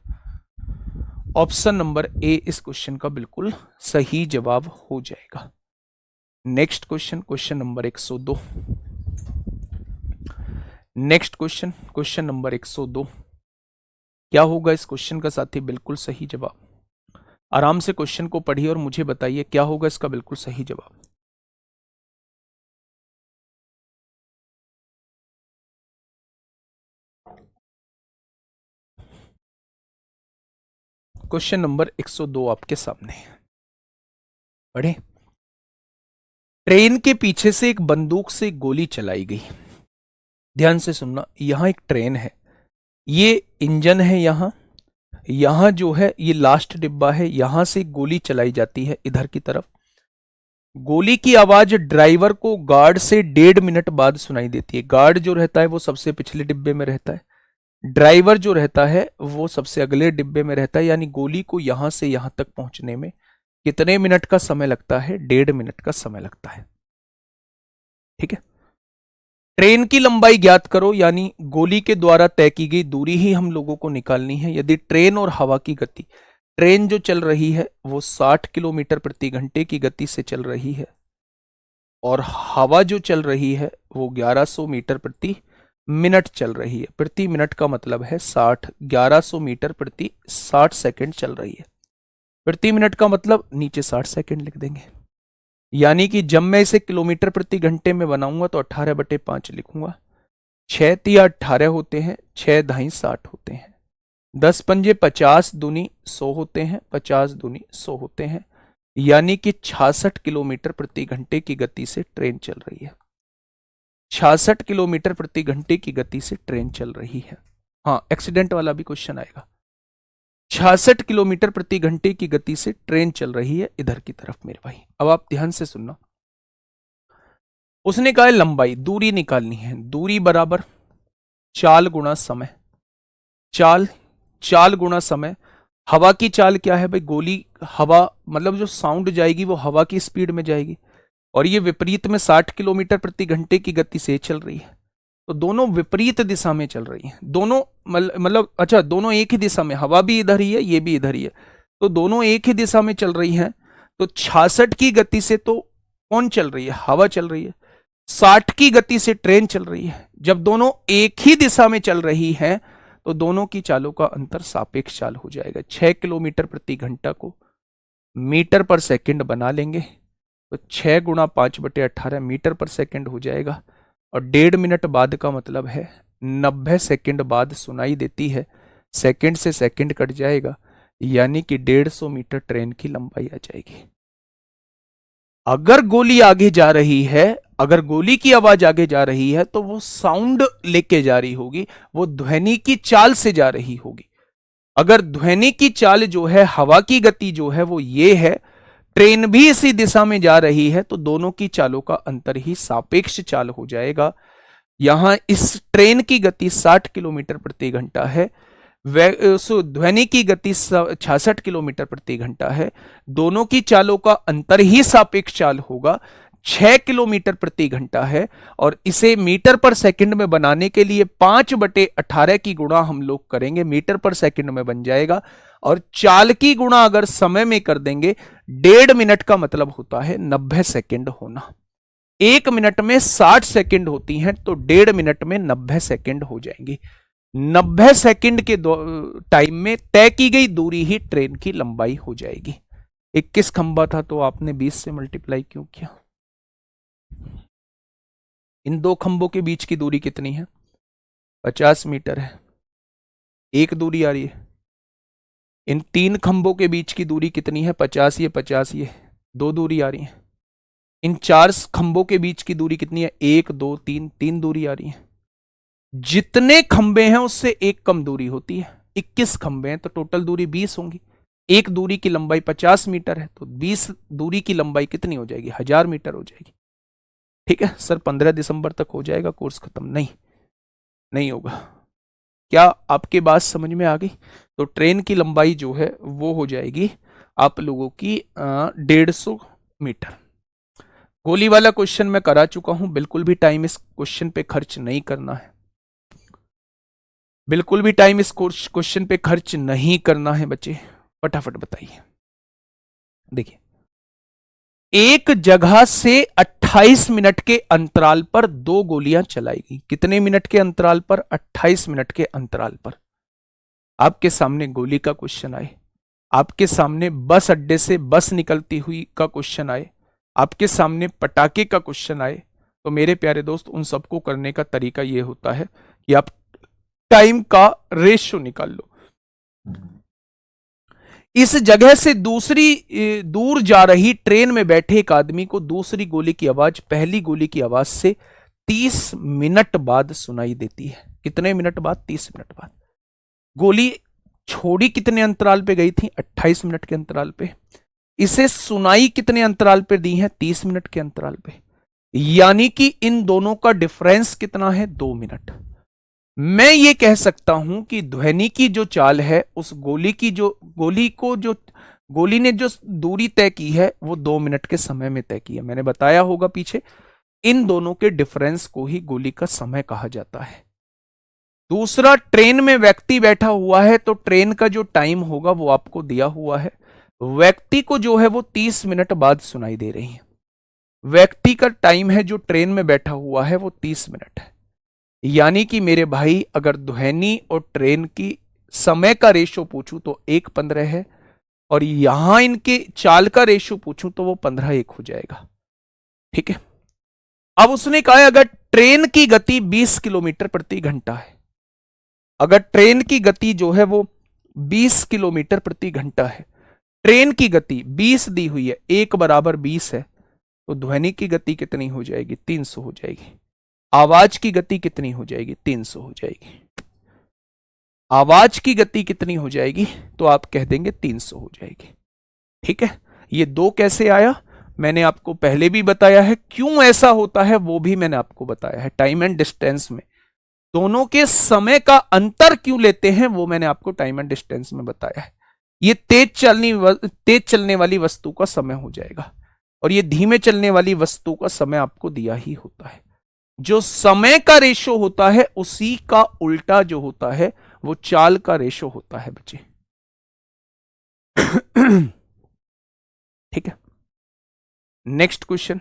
Option number A इस क्वेश्चन का बिल्कुल सही जवाब हो जाएगा। Next question, question number 102। Next question, question number 102। क्या होगा इस क्वेश्चन का साथी बिल्कुल सही जवाब? आराम से क्वेश्चन को पढ़िए और मुझे बताइए क्या होगा इसका बिल्कुल सही जवाब। क्वेश्चन नंबर 102 आपके सामने पढ़े। ट्रेन के पीछे से एक बंदूक से गोली चलाई गई। ध्यान से सुनना, यहां एक ट्रेन है, ये इंजन है, यहां जो है ये लास्ट डिब्बा है, यहां से गोली चलाई जाती है इधर की तरफ। गोली की आवाज ड्राइवर को गार्ड से 1.5 मिनट बाद सुनाई देती है। गार्ड जो रहता है वो सबसे पिछले डिब्बे में रहता है, ड्राइवर जो रहता है वो सबसे अगले डिब्बे में रहता है। यानी गोली को यहां से यहां तक पहुंचने में कितने मिनट का समय लगता है? 1.5 मिनट का समय लगता है। ठीक है। ट्रेन की लंबाई ज्ञात करो, यानी गोली के द्वारा तय की गई दूरी ही हम लोगों को निकालनी है। यदि ट्रेन और हवा की गति, ट्रेन जो चल रही है वो 60 किलोमीटर प्रति घंटे की गति से चल रही है, और हवा जो चल रही है वो 1100 मीटर प्रति मिनट चल रही है। प्रति मिनट का मतलब है 60, 1100 मीटर प्रति 60 सेकंड चल रही है। प्रति मिनट का मतलब नीचे 60 सेकंड लिख देंगे। यानी कि जब मैं इसे किलोमीटर प्रति घंटे में बनाऊंगा तो 18/5 लिखूंगा। 6×18 होते हैं, 6×2 60 होते हैं, 10×5 50, दूनी 100 होते हैं, 50 दूनी 100 होते हैं। यानी कि 66 किलोमीटर प्रति घंटे की गति से ट्रेन चल रही है। 66 किलोमीटर प्रति घंटे की गति से ट्रेन चल रही है। हाँ, एक्सीडेंट वाला भी क्वेश्चन आएगा। 66 किलोमीटर प्रति घंटे की गति से ट्रेन चल रही है इधर की तरफ मेरे भाई। अब आप ध्यान से सुनना, उसने कहा लंबाई, दूरी निकालनी है। दूरी बराबर चाल गुणा समय। चाल गुणा समय। हवा की चाल क्या है भाई? गोली, हवा मतलब जो साउंड जाएगी वो हवा की स्पीड में जाएगी, और ये विपरीत में 60 किलोमीटर प्रति घंटे की गति से चल रही है। तो दोनों विपरीत दिशा में चल रही हैं। दोनों मतलब अच्छा, दोनों एक ही दिशा में, हवा भी इधर ही है, ये भी इधर ही है, तो दोनों एक ही दिशा में चल रही हैं। तो 66 की गति से तो कौन चल रही है? हवा चल रही है। 60 की गति से ट्रेन चल रही है। जब दोनों एक ही दिशा में चल रही हैं तो दोनों की चालों का अंतर सापेक्ष चाल हो जाएगा। 6 किलोमीटर प्रति घंटा को मीटर पर सेकंड बना लेंगे तो 6×5/18 मीटर पर सेकंड हो जाएगा, और 1.5 मिनट बाद का मतलब है 90 सेकंड बाद सुनाई देती है। सेकंड से सेकंड कट जाएगा, यानी कि 150 मीटर ट्रेन की लंबाई आ जाएगी। अगर गोली आगे जा रही है, अगर गोली की आवाज आगे जा रही है तो वो साउंड लेके जा रही होगी, वो ध्वनि की चाल से जा रही होगी। अगर ध्वनि की चाल जो है, हवा की गति जो है वो ये है, ट्रेन भी इसी दिशा में जा रही है, तो दोनों की चालों का अंतर ही सापेक्ष चाल हो जाएगा। यहां इस ट्रेन की गति 60 किलोमीटर प्रति घंटा है, ध्वनि की गति 66 किलोमीटर प्रति घंटा है। दोनों की चालों का अंतर ही सापेक्ष चाल होगा। 6 किलोमीटर प्रति घंटा है, और इसे मीटर पर सेकंड में बनाने के लिए 5/18 की गुणा हम लोग करेंगे, मीटर पर सेकंड में बन जाएगा। और चाल की गुणा अगर समय में कर देंगे, 1.5 मिनट का मतलब होता है 90 सेकंड होना। 1 मिनट में 60 सेकंड होती हैं, तो 1.5 मिनट में 90 सेकंड हो जाएंगे। 90 सेकंड के टाइम में तय की गई दूरी ही ट्रेन की लंबाई हो जाएगी। 21 खंबा था तो आपने 20 से मल्टीप्लाई क्यों किया? इन दो खंभों के बीच की दूरी कितनी है? 50 मीटर है, एक दूरी आ रही है। इन तीन खंभों के बीच की दूरी कितनी है? 50, ये 50, ये दो दूरी आ रही है। इन चार खंभों के बीच की दूरी कितनी है? 1 2 3, तीन दूरी आ रही है। जितने खंबे हैं उससे एक कम दूरी होती है। 21 खंबे हैं तो टोटल दूरी 20 होंगी। एक दूरी की लंबाई 50 मीटर है तो 20 दूरी की लंबाई कितनी हो जाएगी? 1000 मीटर हो जाएगी। ठीक है सर, 15 दिसंबर तक हो जाएगा कोर्स खत्म? नहीं, नहीं होगा। क्या आपके बात समझ में आ गई? तो ट्रेन की लंबाई जो है वो हो जाएगी आप लोगों की 150 मीटर। गोली वाला क्वेश्चन मैं करा चुका हूं, बिल्कुल भी टाइम इस क्वेश्चन पे खर्च नहीं करना है, बिल्कुल भी टाइम इस क्वेश्चन पे खर्च नहीं करना है बच्चे। फटाफट बताइए। देखिए, एक जगह से 28 मिनट के अंतराल पर दो गोलियां चलाई गई। कितने मिनट के अंतराल पर? 28 मिनट के अंतराल पर। आपके सामने गोली का क्वेश्चन आए, आपके सामने बस अड्डे से बस निकलती हुई का क्वेश्चन आए, आपके सामने पटाखे का क्वेश्चन आए, तो मेरे प्यारे दोस्त उन सबको करने का तरीका यह होता है कि आप टाइम का रेशियो निकाल लो। इस जगह से दूसरी दूर जा रही ट्रेन में बैठे एक आदमी को दूसरी गोली की आवाज पहली गोली की आवाज से 30 मिनट बाद सुनाई देती है। कितने मिनट बाद? 30 मिनट बाद। गोली छोड़ी कितने अंतराल पे गई थी? 28 मिनट के अंतराल पे। इसे सुनाई कितने अंतराल पे दी है? 30 मिनट के अंतराल पे। यानी कि इन दोनों का डिफरेंस कितना है? 2 मिनट। मैं ये कह सकता हूं कि ध्वनि की जो चाल है उस गोली ने जो दूरी तय की है वो 2 मिनट के समय में तय की है। मैंने बताया होगा पीछे, इन दोनों के डिफरेंस को ही गोली का समय कहा जाता है। दूसरा, ट्रेन में व्यक्ति बैठा हुआ है तो ट्रेन का जो टाइम होगा वो आपको दिया हुआ है। व्यक्ति को जो है वो 30 मिनट बाद सुनाई दे रही है। व्यक्ति का टाइम है जो ट्रेन में बैठा हुआ है वो 30 मिनट है। यानी कि मेरे भाई, अगर ध्वनि और ट्रेन की समय का रेशो पूछूं तो 1:15 है, और यहां इनके चाल का रेशो पूछूं तो वो 15:1 हो जाएगा। ठीक है। अब उसने कहा है अगर ट्रेन की गति 20 किलोमीटर प्रति घंटा है, अगर ट्रेन की गति जो है वो 20 किलोमीटर प्रति घंटा है, ट्रेन की गति 20 दी हुई है, 1 बराबर 20 है, तो ध्वनि की गति कितनी हो जाएगी? 300 हो जाएगी। आवाज की गति कितनी हो जाएगी? 300 हो जाएगी। आवाज की गति कितनी हो जाएगी? तो आप कह देंगे 300 हो जाएगी। ठीक है। ये दो कैसे आया मैंने आपको पहले भी बताया है, क्यों ऐसा होता है वो भी मैंने आपको बताया है। टाइम एंड डिस्टेंस में दोनों के समय का अंतर क्यों लेते हैं वो मैंने आपको टाइम एंड डिस्टेंस में बताया है। ये तेज चलने वाली वस्तु का समय हो जाएगा, और ये धीमे चलने वाली वस्तु का समय आपको दिया ही होता है। जो समय का रेशो होता है उसी का उल्टा जो होता है वो चाल का रेशो होता है बच्चे। ठीक है। नेक्स्ट क्वेश्चन,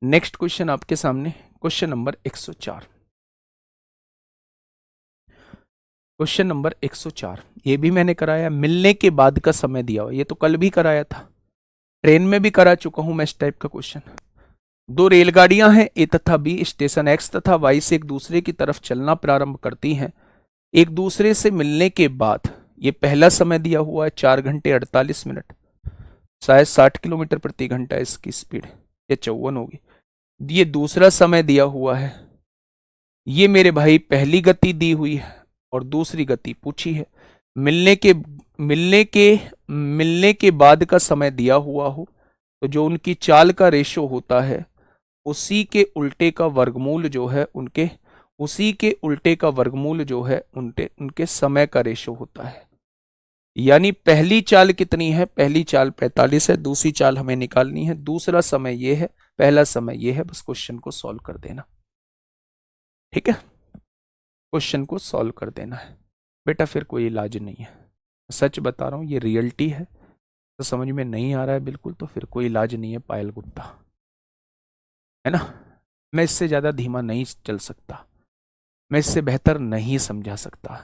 नेक्स्ट क्वेश्चन आपके सामने क्वेश्चन नंबर 104। क्वेश्चन नंबर 104 ये भी मैंने कराया, मिलने के बाद का समय दिया हुआ, ये तो कल भी कराया था, ट्रेन में भी करा चुका हूं मैं इस टाइप का क्वेश्चन। दो रेलगाड़ियां हैं ए तथा बी, स्टेशन एक्स तथा वाई से एक दूसरे की तरफ चलना प्रारंभ करती हैं। एक दूसरे से मिलने के बाद ये पहला समय दिया हुआ है 4 घंटे 48 मिनट, शायद 60 किलोमीटर प्रति घंटा इसकी स्पीड, या 54 होगी। ये दूसरा समय दिया हुआ है, ये मेरे भाई पहली गति दी हुई है और दूसरी गति पूछी है। मिलने के बाद का समय दिया हुआ हो तो जो उनकी चाल का रेशो होता है उसी के उल्टे का वर्गमूल जो है उनके समय का रेशो होता है। यानी पहली चाल कितनी है? पहली चाल 45 है, दूसरी चाल हमें निकालनी है, दूसरा समय ये है, पहला समय ये है। बस क्वेश्चन को सॉल्व कर देना। ठीक है, क्वेश्चन को सॉल्व कर देना है बेटा, फिर कोई इलाज नहीं है। सच बता रहा हूं, ये रियलिटी है। तो समझ में नहीं आ रहा है बिल्कुल तो फिर कोई इलाज नहीं है पायल गुप्ता, है ना। मैं इससे ज्यादा धीमा नहीं चल सकता, मैं इससे बेहतर नहीं समझा सकता,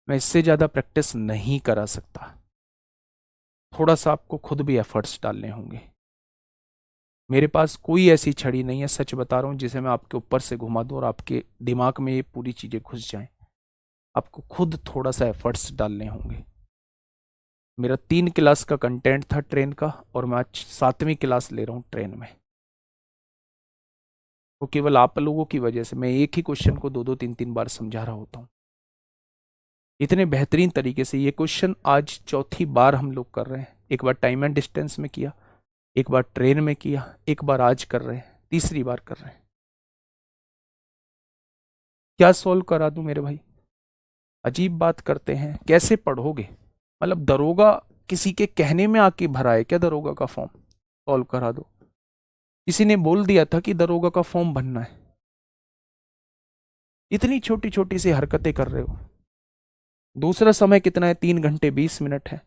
मैं इससे ज्यादा प्रैक्टिस नहीं करा सकता। थोड़ा सा आपको खुद भी एफर्ट्स डालने होंगे। मेरे पास कोई ऐसी छड़ी नहीं है, सच बता रहा हूँ, जिसे मैं आपके ऊपर से घुमा दूँ और आपके दिमाग में ये पूरी चीज़ें घुस जाएं। आपको खुद थोड़ा सा एफर्ट्स डालने होंगे। मेरा 3 क्लास का कंटेंट था ट्रेन का, और मैं आज 7वीं क्लास ले रहा हूँ ट्रेन में। वो केवल आप लोगों की वजह से मैं एक ही क्वेश्चन को 2-2 3-3 बार समझा रहा होता हूँ। इतने बेहतरीन तरीके से ये क्वेश्चन आज चौथी बार हम लोग कर रहे हैं। एक बार टाइम एंड डिस्टेंस में किया, एक बार ट्रेन में किया, एक बार आज कर रहे हैं, तीसरी बार कर रहे हैं। क्या सॉल्व करा दूं मेरे भाई? अजीब बात करते हैं, कैसे पढ़ोगे? मतलब दरोगा किसी के कहने में आके भरा है क्या दरोगा का फॉर्म? सॉल्व करा दो। किसी ने बोल दिया था कि दरोगा का फॉर्म भरना है? इतनी छोटी छोटी सी हरकतें कर रहे हो। दूसरा समय कितना है? 3 घंटे 20 मिनट है।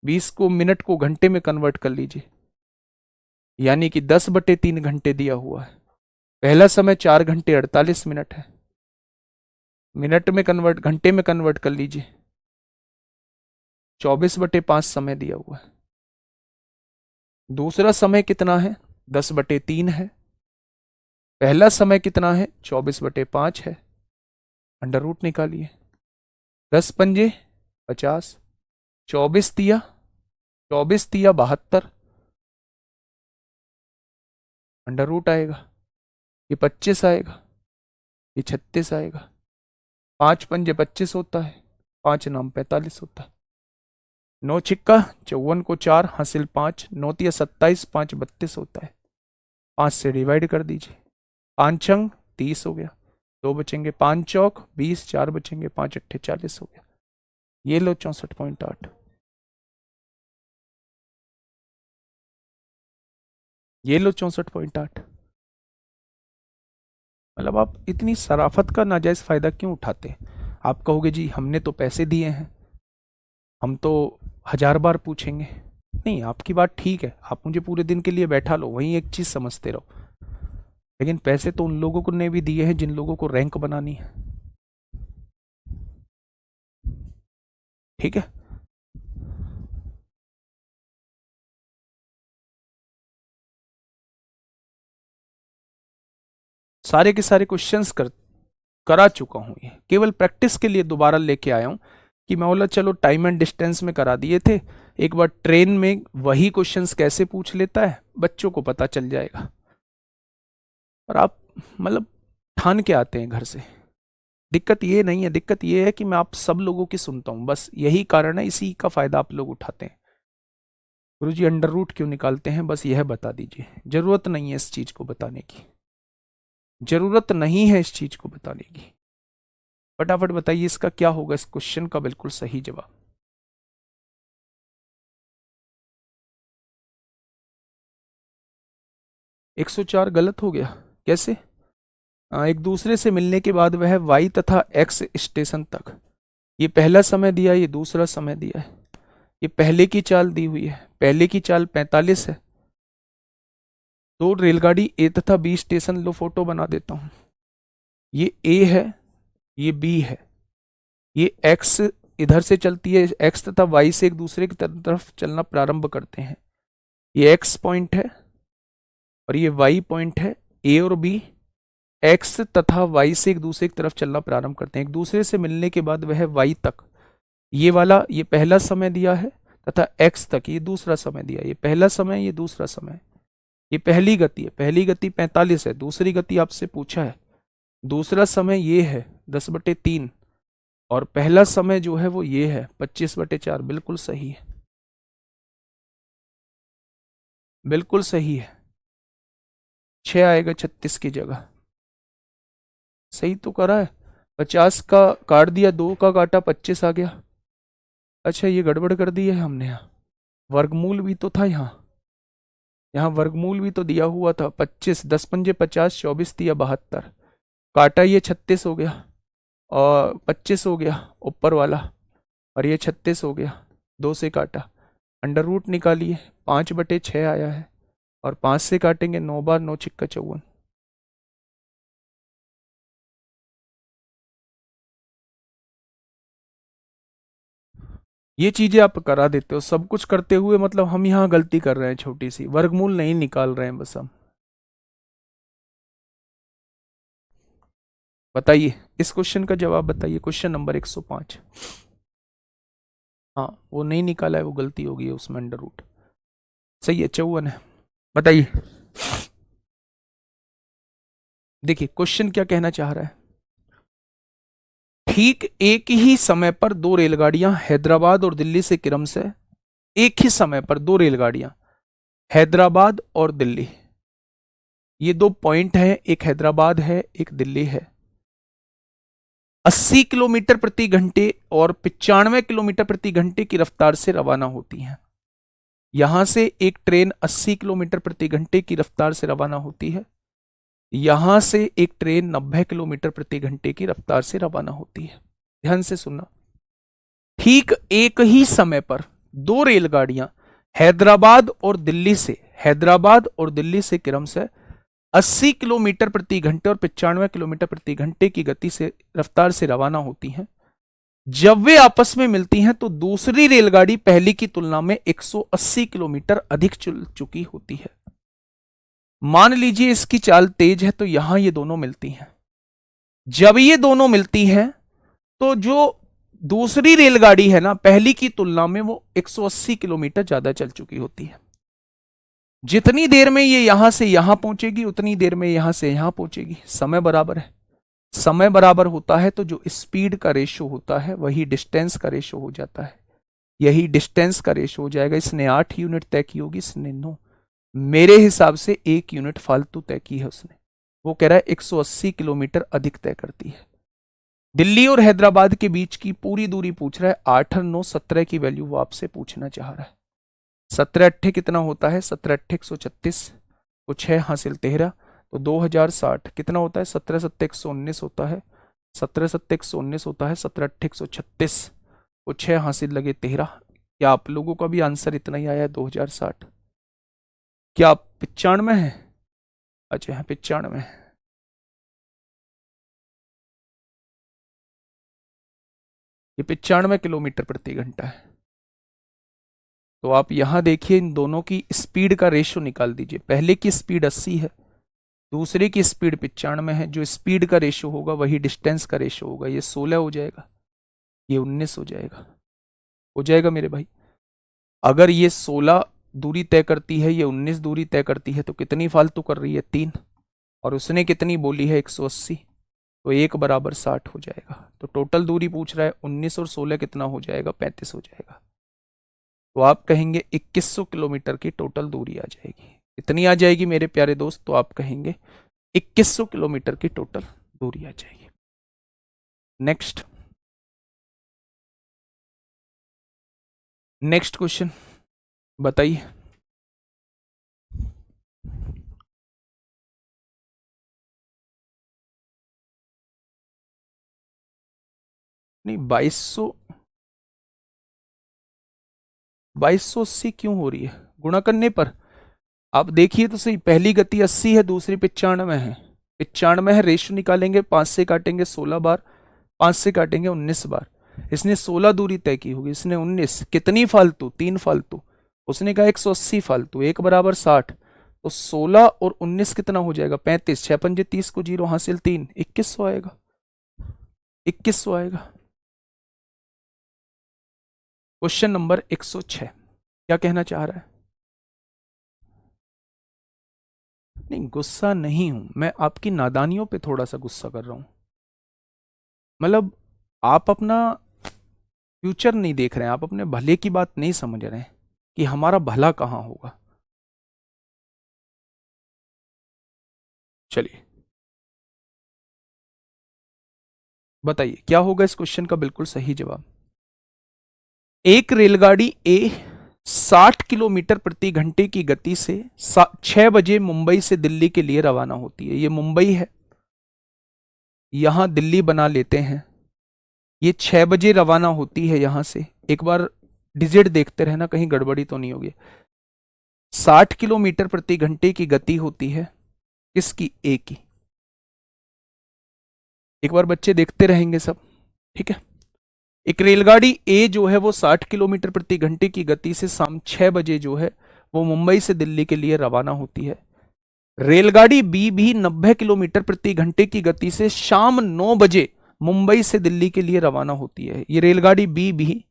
20 को मिनट को घंटे में कन्वर्ट कर लीजिए, यानी कि 10/3 घंटे दिया हुआ है। पहला समय 4 घंटे 48 मिनट है। मिनट में कन्वर्ट, घंटे में कन्वर्ट कर लीजिए, 24/5 समय दिया हुआ है। दूसरा समय कितना है? 10/3 है। पहला समय कितना है? 24/5 है। अंडर रूट निकालिए। 10×5 = 50। 24 तिया अंडर रूट आएगा। ये 25 आएगा, ये 36 आएगा। 5×5 = 25 होता है, 5×9 = 45 होता है। 9×6 = 54 को 4 हासिल 5, 9×3 = 27, 5×32 होता है। 5 से डिवाइड कर दीजिए। 5×6 = 30 हो गया, 2 बचेंगे। 5×4 = 20, 4 बचेंगे। 5×8 = 40 हो गया। ये लो 64.8। ये लो 64.8। मतलब आप इतनी शराफत का नाजायज फायदा क्यों उठाते हैं? आप कहोगे जी हमने तो पैसे दिए हैं, हम तो 1000 बार पूछेंगे। नहीं, आपकी बात ठीक है, आप मुझे पूरे दिन के लिए बैठा लो, वहीं एक चीज समझते रहो। लेकिन पैसे तो उन लोगों को ने भी दिए हैं जिन लोगों को रैंक बनानी है। ठीक है? सारे के सारे क्वेश्चंस करा चुका हूं, ये केवल प्रैक्टिस के लिए दोबारा लेके आया हूं कि मैं बोला चलो टाइम एंड डिस्टेंस में करा दिए थे, एक बार ट्रेन में वही क्वेश्चंस कैसे पूछ लेता है बच्चों को पता चल जाएगा। और आप मतलब ठान के आते हैं घर से। दिक्कत ये नहीं है, दिक्कत ये है कि मैं आप सब लोगों की सुनता हूं, बस यही कारण है, इसी का फायदा आप लोग उठाते हैं। गुरुजी अंडर रूट क्यों निकालते हैं, बस यह बता दीजिए। जरूरत नहीं है इस चीज को बताने की, जरूरत नहीं है इस चीज को बताने की। फटाफट बताइए इसका क्या होगा, इस क्वेश्चन का बिल्कुल सही जवाब। 104 गलत हो गया? कैसे? एक दूसरे से मिलने के बाद वह वाई तथा एक्स स्टेशन तक, ये पहला समय दिया, ये दूसरा समय दिया है। ये पहले की चाल दी हुई है, पहले की चाल 45 है। दो रेलगाड़ी ए तथा बी स्टेशन, लो फोटो बना देता हूं। ये ए है, ये बी है। ये एक्स इधर से चलती है, एक्स तथा वाई से एक दूसरे की तरफ चलना प्रारंभ करते हैं। ये एक्स पॉइंट है और ये वाई पॉइंट है। ए और बी एक्स तथा वाई से एक दूसरे की तरफ चलना प्रारंभ करते हैं, एक दूसरे से मिलने के बाद वह वाई तक, ये वाला ये पहला समय दिया है, तथा एक्स तक ये दूसरा समय दिया है। ये पहला समय, ये दूसरा समय। ये पहली गति है, पहली गति 45 है, दूसरी गति आपसे पूछा है। दूसरा समय ये है 10/3, और पहला समय जो है वो ये है 25/4। बिल्कुल सही है, बिल्कुल सही है। 6 आएगा 36 की जगह। सही तो करा है। 50 का काट दिया, 2 का काटा, 25 आ गया। अच्छा ये गड़बड़ कर दी है हमने, यहाँ वर्गमूल भी तो था, यहाँ वर्गमूल भी तो दिया हुआ था। 25, 10×5 = 50, 24×3 = 72। काटा ये 36 हो गया, और 25 हो गया ऊपर वाला, और ये 36 हो गया। 2 से काटा, अंडर रूट निकालिए, 5/6 आया है, और 5 से काटेंगे 9 बार, 9×6 = 54। ये चीजें आप करा देते हो सब कुछ करते हुए, मतलब हम यहाँ गलती कर रहे हैं, छोटी सी वर्गमूल नहीं निकाल रहे हैं बस हम। बताइए इस क्वेश्चन का जवाब बताइए, क्वेश्चन नंबर 105। हाँ वो नहीं निकाला है, वो गलती हो गई है उसमें, अंडर रूट सही है, 54 है। बताइए, देखिए क्वेश्चन क्या कहना चाह रहा है। ठीक एक ही समय पर दो रेलगाड़ियां हैदराबाद और दिल्ली से क्रमशः, एक ही समय पर दो रेलगाड़ियां हैदराबाद और दिल्ली, ये दो पॉइंट है, एक हैदराबाद है एक दिल्ली है, 80 किलोमीटर प्रति घंटे और 95 किलोमीटर प्रति घंटे की रफ्तार से रवाना होती हैं। यहां से एक ट्रेन 80 किलोमीटर प्रति घंटे की रफ्तार से रवाना होती है, यहां से एक ट्रेन 90 किलोमीटर प्रति घंटे की रफ्तार से रवाना होती है। ध्यान से सुनना, ठीक एक ही समय पर दो रेलगाड़ियां हैदराबाद और दिल्ली से क्रमशः 80 किलोमीटर प्रति घंटे और 95 किलोमीटर प्रति घंटे की गति से रफ्तार से रवाना होती हैं। जब वे आपस में मिलती हैं तो दूसरी रेलगाड़ी पहली की तुलना में 180 किलोमीटर अधिक चल चुकी होती है। मान लीजिए इसकी चाल तेज है तो यहां ये दोनों मिलती हैं। जब ये दोनों मिलती हैं तो जो दूसरी रेलगाड़ी है ना, पहली की तुलना में वो 180 किलोमीटर ज्यादा चल चुकी होती है। जितनी देर में ये यहां से यहां पहुंचेगी उतनी देर में यहां से यहां पहुंचेगी। समय बराबर है, समय बराबर होता है तो जो स्पीड का रेशो होता है वही डिस्टेंस का रेशो हो जाता है। यही डिस्टेंस का रेशो हो जाएगा। इसने 8 यूनिट तय की होगी, इसने 9। मेरे हिसाब से 1 यूनिट फालतू तय की है उसने। वो कह रहा है 180 किलोमीटर अधिक तय करती है। दिल्ली और हैदराबाद के बीच की पूरी दूरी पूछ रहा है, 8 और 9 17 की वैल्यू वो आपसे पूछना चाह रहा है। 17 अट्ठे कितना होता है, 17 अट्ठे 136, तो 6 हासिल 13, तो 2060 कितना होता है, 17 सत्ते 119 होता है, 17 सत्ते 119 होता है, 17 अट्ठे 136, तो 6 हासिल लगे 13। क्या आप लोगों का भी आंसर इतना ही आया है 2060? क्या आप 95 है? अच्छा है 95 है। ये 95 किलोमीटर प्रति घंटा है। तो आप यहां देखिए इन दोनों की स्पीड का रेशो निकाल दीजिए। पहले की स्पीड 80 है, दूसरे की स्पीड 95 है। जो स्पीड का रेशो होगा वही डिस्टेंस का रेशो होगा। ये 16 हो जाएगा, ये 19 हो जाएगा। हो जाएगा मेरे भाई। अगर ये 16 दूरी तय करती है, ये 19 दूरी तय करती है, तो कितनी फालतू कर रही है, 3। और उसने कितनी बोली है, 180, तो 1 बराबर 60 हो जाएगा। तो टोटल दूरी पूछ रहा है, 19 और 16 कितना हो जाएगा, 35 हो जाएगा। तो आप कहेंगे 2100 किलोमीटर की टोटल दूरी आ जाएगी। इतनी आ जाएगी मेरे प्यारे दोस्त, तो आप कहेंगे 2100 किलोमीटर की टोटल दूरी आ जाएगी। नेक्स्ट, नेक्स्ट क्वेश्चन बताइए। नहीं 2280 क्यों हो रही है गुणा करने पर? आप देखिए तो सही, पहली गति 80 है, दूसरी 95 है। 95 है, रेशो निकालेंगे, 5 से काटेंगे 16 बार, 5 से काटेंगे 19 बार। इसने 16 दूरी तय की होगी, इसने 19। कितनी फालतू, 3 फालतू। उसने कहा 180 फालतू, 1 बराबर 60, तो 16 और 19 कितना हो जाएगा, 35। 6 पंजे 30 को 0 हासिल 3, 2100 आएगा, 2100 आएगा। क्वेश्चन नंबर 106 क्या कहना चाह रहा है? नहीं गुस्सा नहीं हूं मैं, आपकी नादानियों पे थोड़ा सा गुस्सा कर रहा हूं। मतलब आप अपना फ्यूचर नहीं देख रहे हैं, आप अपने भले की बात नहीं समझ रहे हैं कि हमारा भला कहां होगा। चलिए बताइए क्या होगा इस क्वेश्चन का बिल्कुल सही जवाब। एक रेलगाड़ी ए 60 किलोमीटर प्रति घंटे की गति से 6 बजे मुंबई से दिल्ली के लिए रवाना होती है। ये मुंबई है, यहां दिल्ली बना लेते हैं। ये 6 बजे रवाना होती है यहां से। एक बार डिजिट देखते रहना कहीं गड़बड़ी तो नहीं होगी। 60 किलोमीटर प्रति घंटे की गति होती है किसकी, ए की। एक बार बच्चे देखते रहेंगे सब, ठीक है। एक रेलगाड़ी ए जो है वो 60 किलोमीटर प्रति घंटे की गति से शाम 6 बजे जो है वो मुंबई से दिल्ली के लिए रवाना होती है। रेलगाड़ी बी भी 90 किलोमीटर प्रति घंटे की गति से शाम 9 बजे मुंबई से दिल्ली के लिए रवाना होती है। ये रेलगाड़ी बी भी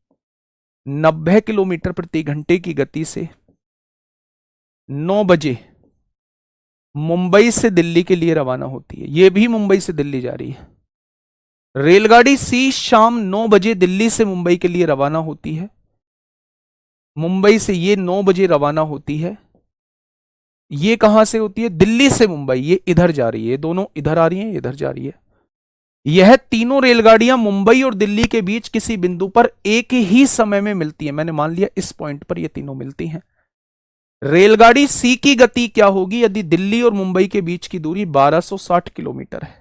90 किलोमीटर प्रति घंटे की गति से 9 बजे मुंबई से दिल्ली के लिए रवाना होती है। ये भी मुंबई से दिल्ली जा रही है। रेलगाड़ी सी शाम 9 बजे दिल्ली से मुंबई के लिए रवाना होती है। मुंबई से ये 9 बजे रवाना होती है। ये कहां से होती है? दिल्ली से मुंबई। ये इधर जा रही है, दोनों इधर आ रही हैं, इधर जा रही है। यह तीनों रेलगाड़ियां मुंबई और दिल्ली के बीच किसी बिंदु पर एक ही समय में मिलती है। मैंने मान लिया इस पॉइंट पर ये तीनों मिलती हैं। रेलगाड़ी सी की गति क्या होगी यदि दिल्ली और मुंबई के बीच की दूरी 1260 किलोमीटर है?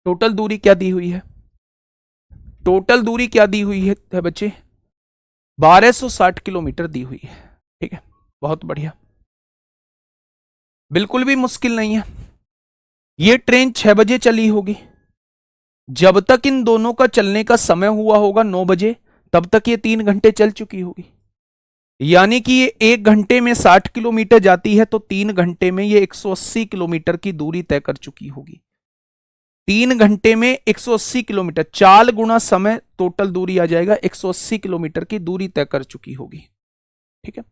टोटल दूरी क्या दी हुई है? टोटल दूरी क्या दी हुई है बच्चे? 1260 किलोमीटर दी हुई है। ठीक है, बहुत बढ़िया, बिल्कुल भी मुश्किल नहीं है। यह ट्रेन 6 बजे चली होगी। जब तक इन दोनों का चलने का समय हुआ होगा 9 बजे, तब तक ये 3 घंटे चल चुकी होगी। यानी कि ये 1 घंटे में 60 किलोमीटर जाती है, तो 3 घंटे में ये 180 किलोमीटर की दूरी तय कर चुकी होगी। 3 घंटे में 180 किलोमीटर, चाल गुना समय, टोटल दूरी आ जाएगा 180 किलोमीटर की दूरी तय कर चुकी होगी। ठीक है,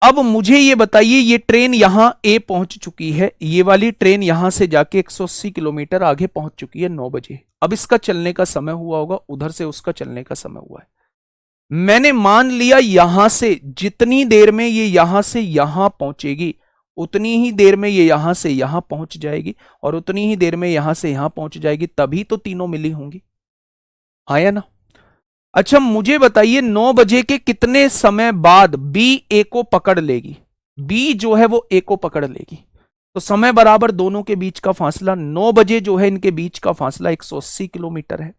अब मुझे ये बताइए, ये ट्रेन यहां ए पहुंच चुकी है, ये वाली ट्रेन यहां से जाके 180 किलोमीटर आगे पहुंच चुकी है 9 बजे। अब इसका चलने का समय हुआ होगा, उधर से उसका चलने का समय हुआ है। मैंने मान लिया यहां से जितनी देर में ये यहां से यहां पहुंचेगी, उतनी ही देर में ये यहां से यहां पहुंच जाएगी, और उतनी ही देर में यहां से यहां पहुंच जाएगी, तभी तो तीनों मिली होंगी। हाँ या ना? अच्छा मुझे बताइए 9 बजे के कितने समय बाद बी ए को पकड़ लेगी? बी जो है वो ए को पकड़ लेगी। तो समय बराबर दोनों के बीच का फासला 9 बजे जो है इनके बीच का फासला 180 किलोमीटर है।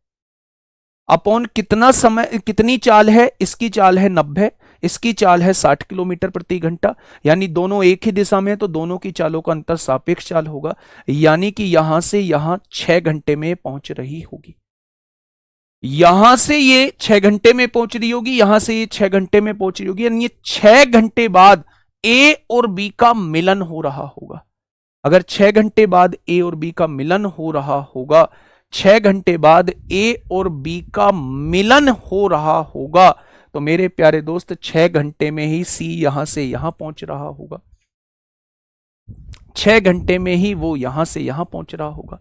अपॉन कितना समय, कितनी चाल है? इसकी चाल है 90, इसकी चाल है 60 किलोमीटर प्रति घंटा। यानी दोनों एक ही दिशा में है, तो दोनों की चालों का अंतर सापेक्ष चाल होगा। यानी कि यहां से यहां 6 घंटे में पहुंच रही होगी। यहां से ये 6 घंटे में पहुंच रही होगी, यहां से ये 6 घंटे में पहुंच रही होगी, यानी ये 6 घंटे बाद ए और बी का मिलन हो रहा होगा। अगर 6 घंटे बाद ए और बी का मिलन हो रहा होगा, 6 घंटे बाद ए और बी का मिलन हो रहा होगा, तो मेरे प्यारे दोस्त 6 घंटे में ही सी यहां से यहां पहुंच रहा होगा। 6 घंटे में ही वो यहां से यहां पहुंच रहा होगा।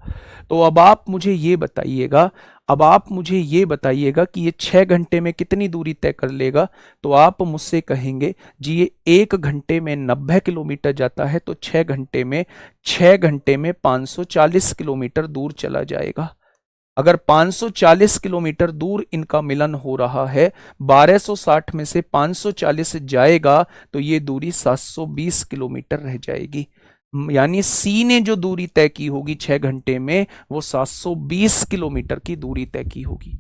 तो अब आप मुझे ये बताइएगा, अब आप मुझे ये बताइएगा कि ये 6 घंटे में कितनी दूरी तय कर लेगा? तो आप मुझसे कहेंगे जी ये 1 घंटे में 90 किलोमीटर जाता है, तो 6 घंटे में 540 किलोमीटर दूर चला जाएगा। अगर 540 किलोमीटर दूर इनका मिलन हो रहा है, 1260 में से 540 जाएगा, तो ये दूरी 720 किलोमीटर रह जाएगी। यानी सी ने जो दूरी तय की होगी 6 घंटे में, वो 720 किलोमीटर की दूरी तय की होगी।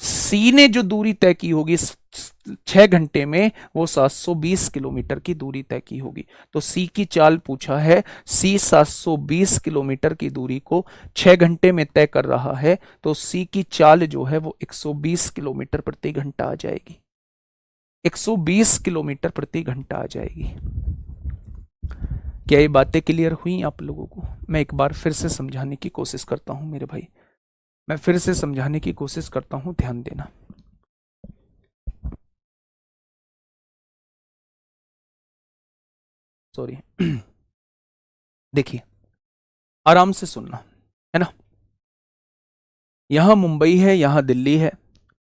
सी ने जो दूरी तय की होगी 6 घंटे में, वो 720 किलोमीटर की दूरी तय की होगी। तो सी की चाल पूछा है, सी 720 किलोमीटर की दूरी को 6 घंटे में तय कर रहा है, तो सी की चाल जो है वो 120 किलोमीटर प्रति घंटा आ जाएगी। 120 किलोमीटर प्रति घंटा आ जाएगी। क्या ये बातें क्लियर हुई आप लोगों को? मैं एक बार फिर से समझाने की कोशिश करता हूं मेरे भाई, मैं फिर से समझाने की कोशिश करता हूं, ध्यान देना। सॉरी देखिए, आराम से सुनना, है ना। यहां मुंबई है, यहां दिल्ली है,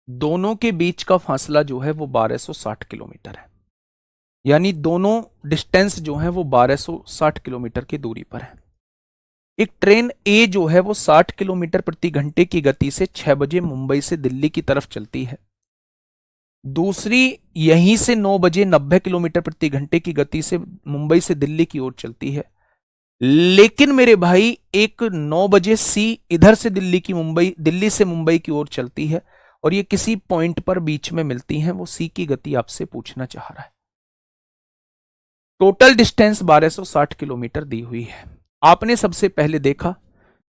दोनों के बीच का फासला जो है वो 1260 किलोमीटर है। यानी दोनों डिस्टेंस जो है वो 1260 किलोमीटर की दूरी पर है। एक ट्रेन ए जो है वो 60 किलोमीटर प्रति घंटे की गति से 6 बजे मुंबई से दिल्ली की तरफ चलती है। दूसरी यहीं से 9 बजे 90 किलोमीटर प्रति घंटे की गति से मुंबई से दिल्ली की ओर चलती है। लेकिन मेरे भाई एक 9 बजे सी इधर से दिल्ली से मुंबई की ओर चलती है, और ये किसी पॉइंट पर बीच में मिलती हैं। वो सी की गति आपसे पूछना चाह रहा है। टोटल डिस्टेंस 1260 किलोमीटर दी हुई है। आपने सबसे पहले देखा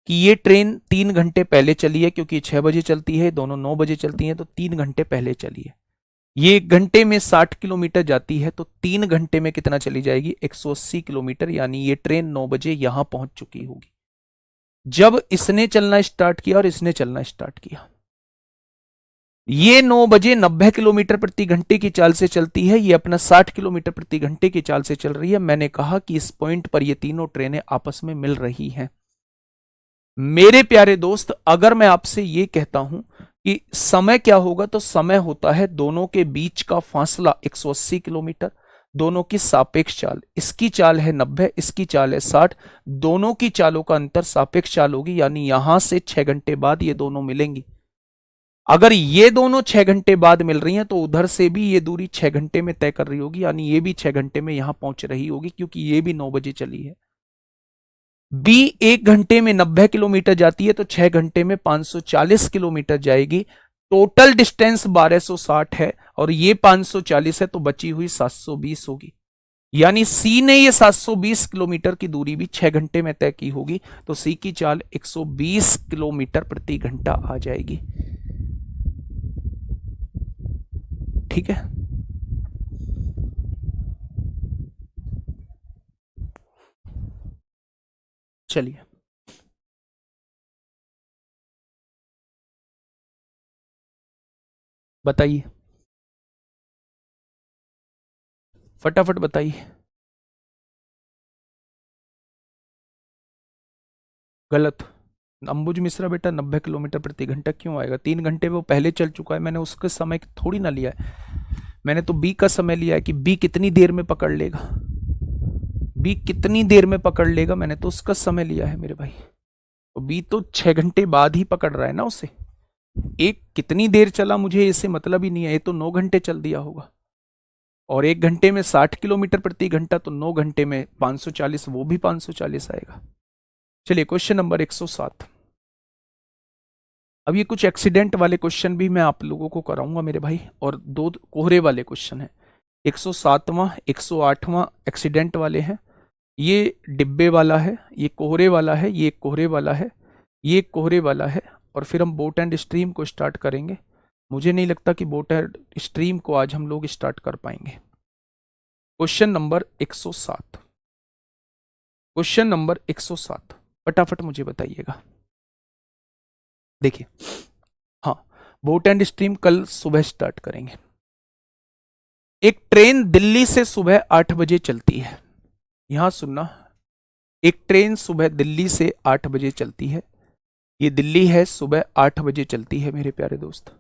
कि ये ट्रेन 3 घंटे पहले चली है, क्योंकि 6 बजे चलती है, दोनों 9 बजे चलती हैं, तो 3 घंटे पहले चली है। ये 1 घंटे में 60 किलोमीटर जाती है, तो 3 घंटे में कितना चली जाएगी? 180 किलोमीटर, यानी ये ट्रेन 9 बजे यहां पहुंच चुकी होगी जब इसने चलना स्टार्ट किया और इसने चलना स्टार्ट किया। ये 9 बजे 90 किलोमीटर प्रति घंटे की चाल से चलती है, ये अपना 60 किलोमीटर प्रति घंटे की चाल से चल रही है। मैंने कहा कि इस पॉइंट पर ये तीनों ट्रेनें आपस में मिल रही हैं। मेरे प्यारे दोस्त, अगर मैं आपसे ये कहता हूं कि समय क्या होगा, तो समय होता है दोनों के बीच का फासला 180 किलोमीटर, दोनों की सापेक्ष चाल। इसकी चाल है 90, इसकी चाल है 60, दोनों की चालों का अंतर सापेक्ष चाल होगी, यानी यहां से 6 घंटे बाद ये दोनों मिलेंगी। अगर ये दोनों 6 घंटे बाद मिल रही हैं, तो उधर से भी ये दूरी 6 घंटे में तय कर रही होगी, यानी ये भी 6 घंटे में यहां पहुंच रही होगी, क्योंकि ये भी 9 बजे चली है। बी 1 घंटे में 90 किलोमीटर जाती है, तो 6 घंटे में 540 किलोमीटर जाएगी। टोटल डिस्टेंस 1260 है और ये 540 है, तो बची हुई 720 होगी। यानी सी ने ये 720 किलोमीटर की दूरी भी 6 घंटे में तय की होगी, तो सी की चाल 120 किलोमीटर प्रति घंटा आ जाएगी। ठीक है, चलिए बताइए, फटाफट बताइए। गलत। अंबुज मिश्रा बेटा 90 किलोमीटर प्रति घंटा क्यों आएगा? 3 घंटे वो पहले चल चुका है, मैंने उसके समय थोड़ी ना लिया है। मैंने तो बी का समय लिया है कि बी कितनी देर में पकड़ लेगा, बी कितनी देर में पकड़ लेगा, मैंने तो उसका समय लिया है मेरे भाई। तो बी तो 6 घंटे बाद ही पकड़ रहा है ना उसे। एक कितनी देर चला मुझे इससे मतलब ही नहीं है, ये तो 9 घंटे चल दिया होगा। और 1 घंटे में 60 किलोमीटर प्रति घंटा, तो 9 घंटे में 540, वो भी 540 आएगा। चलिए क्वेश्चन नंबर 107। अब ये कुछ एक्सीडेंट वाले क्वेश्चन भी मैं आप लोगों को कराऊंगा मेरे भाई, और दो कोहरे वाले क्वेश्चन है। 107वां 108वां एक्सीडेंट वाले हैं। ये डिब्बे वाला है, ये कोहरे वाला है, ये कोहरे वाला है, ये कोहरे वाला है। और फिर हम बोट एंड स्ट्रीम को स्टार्ट करेंगे। मुझे नहीं लगता कि बोट एंड स्ट्रीम को आज हम लोग स्टार्ट कर पाएंगे। क्वेश्चन नंबर 107, क्वेश्चन नंबर 107, फटाफट मुझे बताइएगा। देखिए, हाँ, बोट एंड स्ट्रीम कल सुबह स्टार्ट करेंगे। एक ट्रेन दिल्ली से सुबह 8 बजे चलती है। यहां सुनना, एक ट्रेन सुबह दिल्ली से 8 बजे चलती है। ये दिल्ली है, सुबह 8 बजे चलती है मेरे प्यारे दोस्त।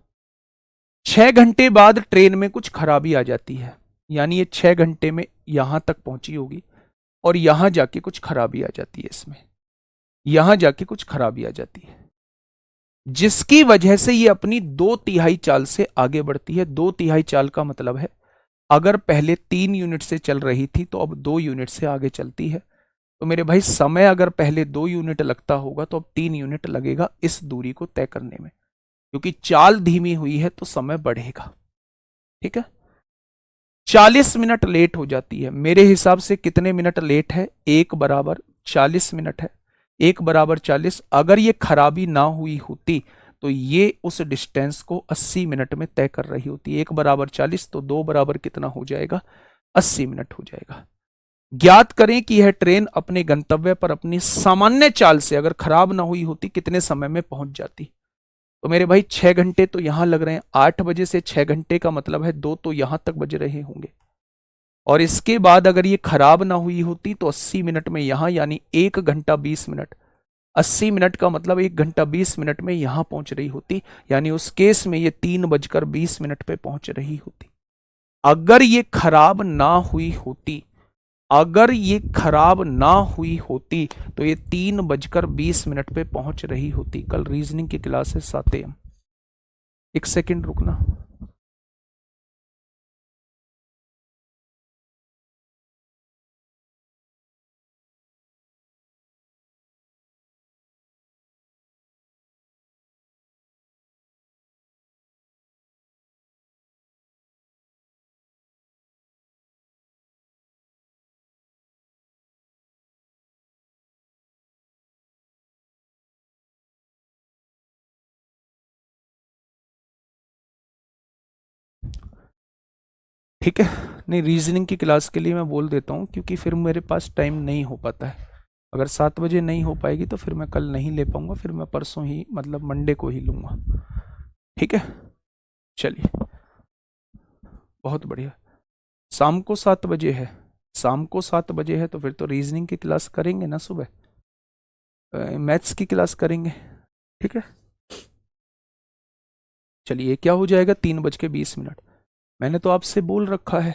6 घंटे बाद ट्रेन में कुछ खराबी आ जाती है, यानी ये 6 घंटे में यहां तक पहुंची होगी और यहां जाके कुछ खराबी आ जाती है इसमें, यहां जाके कुछ खराबी आ जाती है, जिसकी वजह से ये अपनी 2/3 चाल से आगे बढ़ती है। 2/3 चाल का मतलब है, अगर पहले 3 यूनिट से चल रही थी, तो अब 2 यूनिट से आगे चलती है। तो मेरे भाई, समय अगर पहले 2 यूनिट लगता होगा, तो अब 3 यूनिट लगेगा इस दूरी को तय करने में, क्योंकि चाल धीमी हुई है तो समय बढ़ेगा। ठीक है, 40 मिनट लेट हो जाती है। मेरे हिसाब से कितने मिनट लेट है? 1 = 40 मिनट है। 1 = 40। अगर ये खराबी ना हुई होती, तो ये उस डिस्टेंस को 80 मिनट में तय कर रही होती। 1 = 40, तो 2 बराबर कितना हो जाएगा? 80 मिनट हो जाएगा। ज्ञात करें कि यह ट्रेन अपने गंतव्य पर अपनी सामान्य चाल से अगर खराब ना हुई होती, कितने समय में पहुंच जाती? तो मेरे भाई, 6 घंटे तो यहां लग रहे हैं। 8 बजे से 6 घंटे का मतलब है 2 तो यहां तक बज रहे होंगे। और इसके बाद अगर ये खराब ना हुई होती, तो 80 मिनट में यहां, यानी 1 घंटा 20 मिनट। 80 मिनट का मतलब 1 घंटा 20 मिनट में यहां पहुंच रही होती, यानी उस केस में ये 3 बजकर 20 मिनट पे पहुंच रही होती। अगर ये खराब ना हुई होती, अगर ये खराब ना हुई होती, तो ये 3 बजकर 20 मिनट पे पहुंच रही होती। कल रीजनिंग की क्लासेस आते हैं। एक सेकंड रुकना। ठीक है। नहीं, रीजनिंग की क्लास के लिए मैं बोल देता हूँ, क्योंकि फिर मेरे पास टाइम नहीं हो पाता है। अगर 7 बजे नहीं हो पाएगी तो फिर मैं कल नहीं ले पाऊंगा, फिर मैं परसों ही मतलब मंडे को ही लूँगा। ठीक है, चलिए, बहुत बढ़िया। शाम को 7 बजे है, शाम को 7 बजे है, तो फिर तो रीजनिंग की क्लास करेंगे ना, सुबह मैथ्स की क्लास करेंगे। ठीक है, चलिए, क्या हो जाएगा 3:20। मैंने तो आपसे बोल रखा है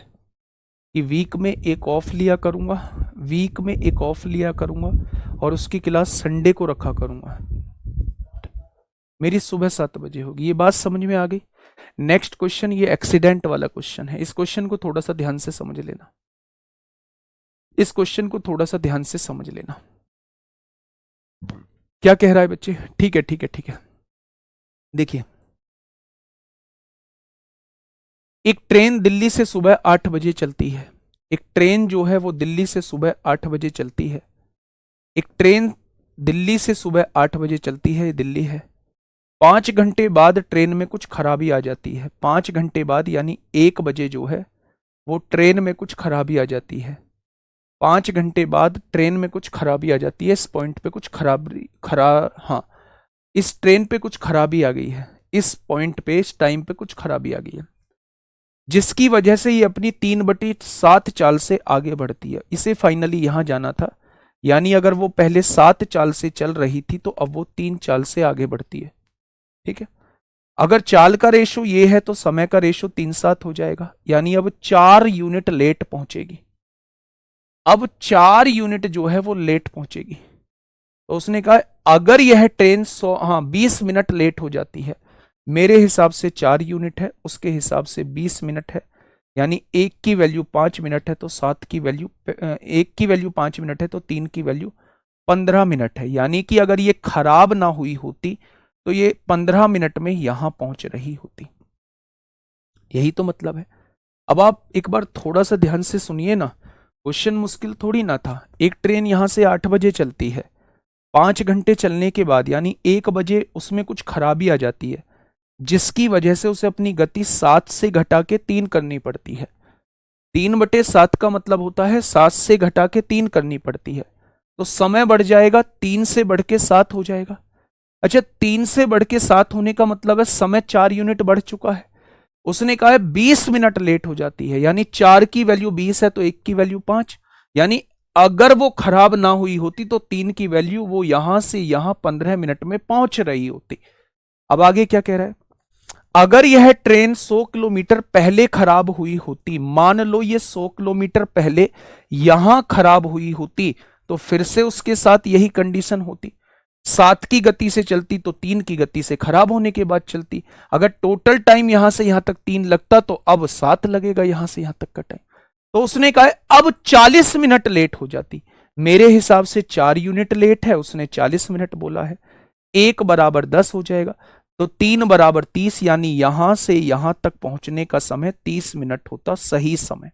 कि वीक में एक ऑफ लिया करूंगा, वीक में एक ऑफ लिया करूंगा और उसकी क्लास संडे को रखा करूंगा। मेरी सुबह 7 बजे होगी, ये बात समझ में आ गई। नेक्स्ट क्वेश्चन, ये एक्सीडेंट वाला क्वेश्चन है, इस क्वेश्चन को थोड़ा सा ध्यान से समझ लेना, इस क्वेश्चन को थोड़ा सा ध्यान से समझ लेना। क्या कह रहा है बच्चे? ठीक है, ठीक है, ठीक है। देखिए, एक ट्रेन दिल्ली से सुबह 8 बजे चलती है, एक ट्रेन जो है वो दिल्ली से सुबह 8 बजे चलती है, एक ट्रेन दिल्ली से सुबह 8 बजे चलती है, दिल्ली है। 5 घंटे बाद ट्रेन में कुछ खराबी आ जाती है, 5 घंटे बाद यानी 1 बजे जो है वो ट्रेन में कुछ खराबी आ जाती है। 5 घंटे बाद ट्रेन में कुछ खराबी आ जाती है, इस पॉइंट पे कुछ हाँ, इस ट्रेन पे कुछ खराबी आ गई है, इस पॉइंट पे, इस टाइम पे कुछ खराबी आ गई है, जिसकी वजह से ये अपनी 3/7 चाल से आगे बढ़ती है। इसे फाइनली यहां जाना था, यानी अगर वो पहले 7 चाल से चल रही थी तो अब वो 3 चाल से आगे बढ़ती है। ठीक है, अगर चाल का रेशो ये है तो समय का रेशो 3/7 हो जाएगा, यानी अब 4 यूनिट लेट पहुंचेगी, अब 4 यूनिट जो है वो लेट पहुंचेगी। तो उसने कहा अगर यह ट्रेन 20 मिनट लेट हो जाती है, मेरे हिसाब से 4 यूनिट है, उसके हिसाब से 20 मिनट है, यानी एक की वैल्यू 5 मिनट है, तो 7 की वैल्यू, एक की वैल्यू 5 मिनट है तो 3 की वैल्यू 15 मिनट है, यानी कि अगर ये खराब ना हुई होती तो ये 15 मिनट में यहां पहुंच रही होती। यही तो मतलब है। अब आप एक बार थोड़ा सा ध्यान से सुनिए ना, क्वेश्चन मुश्किल थोड़ी ना था। एक ट्रेन यहां से 8 बजे चलती है, 5 घंटे चलने के बाद यानी 1 बजे उसमें कुछ खराबी आ जाती है, जिसकी वजह से उसे अपनी गति 7 से घटा के 3 करनी पड़ती है। 3/7 का मतलब होता है 7 से घटा के 3 करनी पड़ती है, तो समय बढ़ जाएगा, 3 से बढ़ के 7 हो जाएगा। अच्छा, 3 से बढ़ के 7 होने का मतलब है समय 4 यूनिट बढ़ चुका है। उसने कहा है 20 मिनट लेट हो जाती है, यानी 4 की वैल्यू 20 है तो 1 की वैल्यू 5, यानी अगर वो खराब ना हुई होती तो 3 की वैल्यू वो यहां से यहां 15 मिनट में पहुंच रही होती। अब आगे क्या कह रहा है, अगर यह ट्रेन 100 किलोमीटर पहले खराब हुई होती, मान लो ये 100 किलोमीटर पहले यहां खराब हुई होती, तो फिर से उसके साथ यही कंडीशन होती, 7 की गति से चलती तो 3 की गति से खराब होने के बाद चलती। अगर टोटल टाइम यहां से यहां तक 3 लगता तो अब 7 लगेगा यहां से यहां तक का टाइम। तो उसने कहा अब 40 मिनट लेट हो जाती। मेरे हिसाब से 4 यूनिट लेट है, उसने 40 मिनट बोला है, 1 बराबर 10 हो जाएगा, तो 3 बराबर 30, यानी यहां से यहां तक पहुंचने का समय 30 मिनट होता सही समय।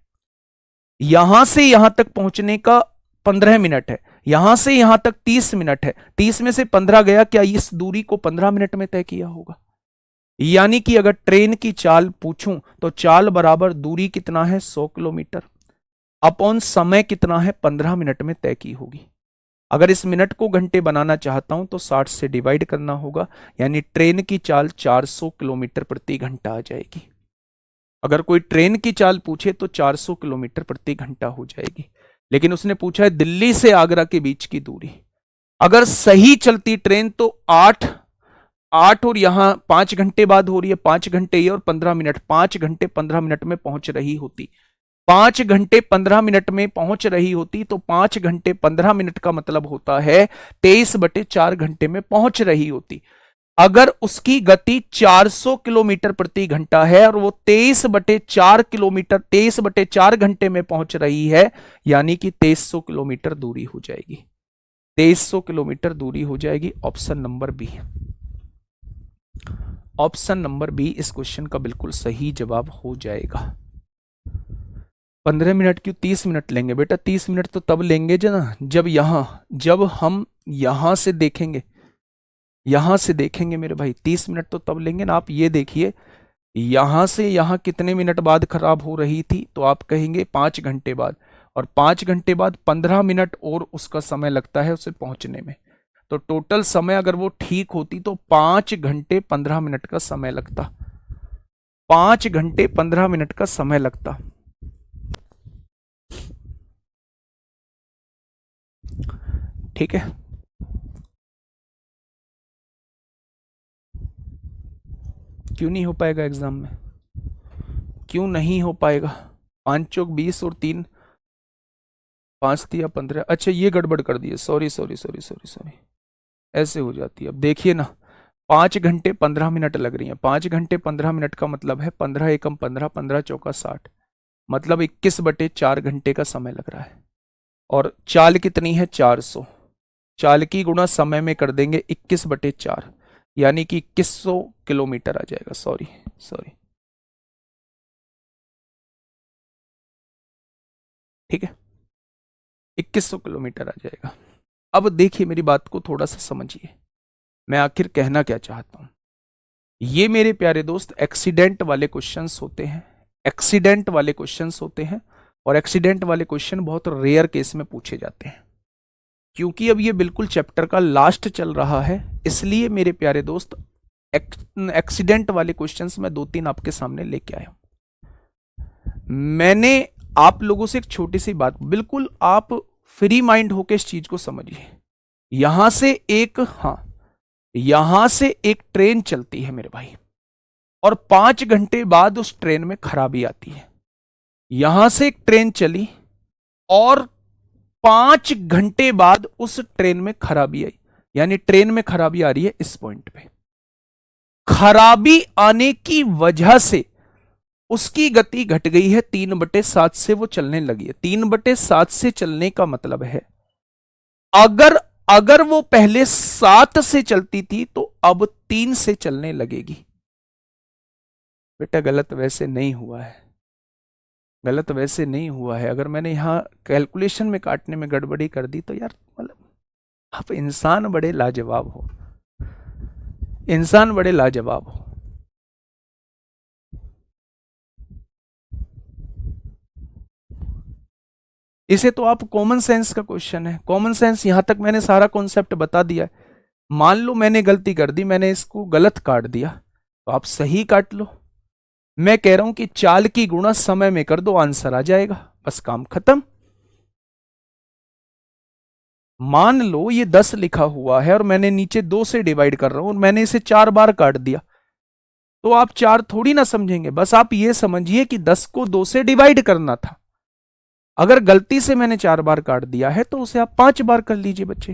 यहां से यहां तक पहुंचने का 15 मिनट है, यहां से यहां तक 30 मिनट है, 30 में से 15 गया, क्या इस दूरी को 15 मिनट में तय किया होगा? यानी कि अगर ट्रेन की चाल पूछूं तो चाल बराबर दूरी कितना है 100 किलोमीटर अपॉन समय कितना है 15 मिनट में तय की होगी। अगर इस मिनट को घंटे बनाना चाहता हूं तो 60 से डिवाइड करना होगा, यानी ट्रेन की चाल 400 किलोमीटर प्रति घंटा आ जाएगी। अगर कोई ट्रेन की चाल पूछे तो 400 किलोमीटर प्रति घंटा हो जाएगी, लेकिन उसने पूछा है दिल्ली से आगरा के बीच की दूरी। अगर सही चलती ट्रेन तो 8 और यहां 5 घंटे बाद हो रही है, 5 घंटे ये और 15 मिनट, 5 घंटे 15 मिनट में पहुंच रही होती। 5 घंटे 15 मिनट में पहुंच रही होती, तो 5 घंटे 15 मिनट का मतलब होता है 23/4 घंटे में पहुंच रही होती। अगर उसकी गति 400 किलोमीटर प्रति घंटा है और वो 23/4 घंटे में पहुंच रही है, यानी कि 2300 किलोमीटर दूरी हो जाएगी, 2300 किलोमीटर दूरी हो जाएगी। Option number B, option number B इस क्वेश्चन का बिल्कुल सही जवाब हो जाएगा। 15 मिनट क्यों 30 मिनट लेंगे बेटा? 30 मिनट तो तब लेंगे जब हम यहां से देखेंगे, यहां से देखेंगे मेरे भाई, 30 मिनट तो तब लेंगे ना। आप ये देखिए यहां से यहां कितने मिनट बाद खराब हो रही थी, तो आप कहेंगे 5 घंटे बाद, और 5 घंटे बाद 15 मिनट और उसका समय लगता है उसे पहुंचने में। तो टोटल समय अगर वो ठीक होती तो 5 घंटे 15 मिनट का समय लगता, 5 घंटे 15 मिनट का समय लगता। ठीक है, क्यों नहीं हो पाएगा एग्जाम में, क्यों नहीं हो पाएगा? 5 चौक 20 और 3 5 दिया 15। अच्छा ये गड़बड़ कर दिए, sorry sorry sorry sorry sorry, ऐसे हो जाती है। अब देखिए ना, 5 घंटे 15 मिनट लग रही है। 5 घंटे 15 मिनट का मतलब है 15 एकम 15, 15 चौका 60, मतलब 21/4 घंटे का समय लग रहा है। और चाल कितनी है 400, चाल की गुणा समय में कर देंगे 21/4, यानी कि 2100 किलोमीटर आ जाएगा। सॉरी सॉरी, ठीक है, 2100 किलोमीटर आ जाएगा। अब देखिए मेरी बात को थोड़ा सा समझिए, मैं आखिर कहना क्या चाहता हूं। ये मेरे प्यारे दोस्त एक्सीडेंट वाले क्वेश्चंस होते हैं, एक्सीडेंट वाले क्वेश्चंस होते हैं, और एक्सीडेंट वाले क्वेश्चन बहुत रेयर केस में पूछे जाते हैं। क्योंकि अब ये बिल्कुल चैप्टर का लास्ट चल रहा है, इसलिए मेरे प्यारे दोस्त एक्सीडेंट वाले क्वेश्चंस मैं 2-3 आपके सामने लेके आया हूं। मैंने आप लोगों से एक छोटी सी बात, बिल्कुल आप फ्री माइंड होकर इस चीज को समझिए। यहां से एक, हाँ, यहां से एक ट्रेन चलती है मेरे भाई, और 5 घंटे बाद उस ट्रेन में खराबी आती है। यहां से एक ट्रेन चली और 5 घंटे बाद उस ट्रेन में खराबी आई, यानी ट्रेन में खराबी आ रही है इस पॉइंट पे। खराबी आने की वजह से उसकी गति घट गई है, 3/7 से वो चलने लगी है। 3/7 से चलने का मतलब है अगर अगर वो पहले 7 से चलती थी तो अब 3 से चलने लगेगी। बेटा गलत वैसे नहीं हुआ है, गलत वैसे नहीं हुआ है। अगर मैंने यहां कैलकुलेशन में काटने में गड़बड़ी कर दी तो यार, मतलब आप इंसान बड़े लाजवाब हो, इंसान बड़े लाजवाब हो। इसे तो आप कॉमन सेंस का क्वेश्चन है, कॉमन सेंस, यहां तक मैंने सारा कॉन्सेप्ट बता दिया है। मान लो मैंने गलती कर दी, मैंने इसको गलत काट दिया, तो आप सही काट लो। मैं कह रहा हूं कि चाल की गुणा समय में कर दो, आंसर आ जाएगा, बस काम खत्म। मान लो ये 10 लिखा हुआ है और मैंने नीचे 2 से डिवाइड कर रहा हूं और मैंने इसे 4 बार काट दिया, तो आप 4 थोड़ी ना समझेंगे, बस आप ये समझिए कि 10 को 2 से डिवाइड करना था। अगर गलती से मैंने 4 बार काट दिया है तो उसे आप 5 बार कर लीजिए बच्चे।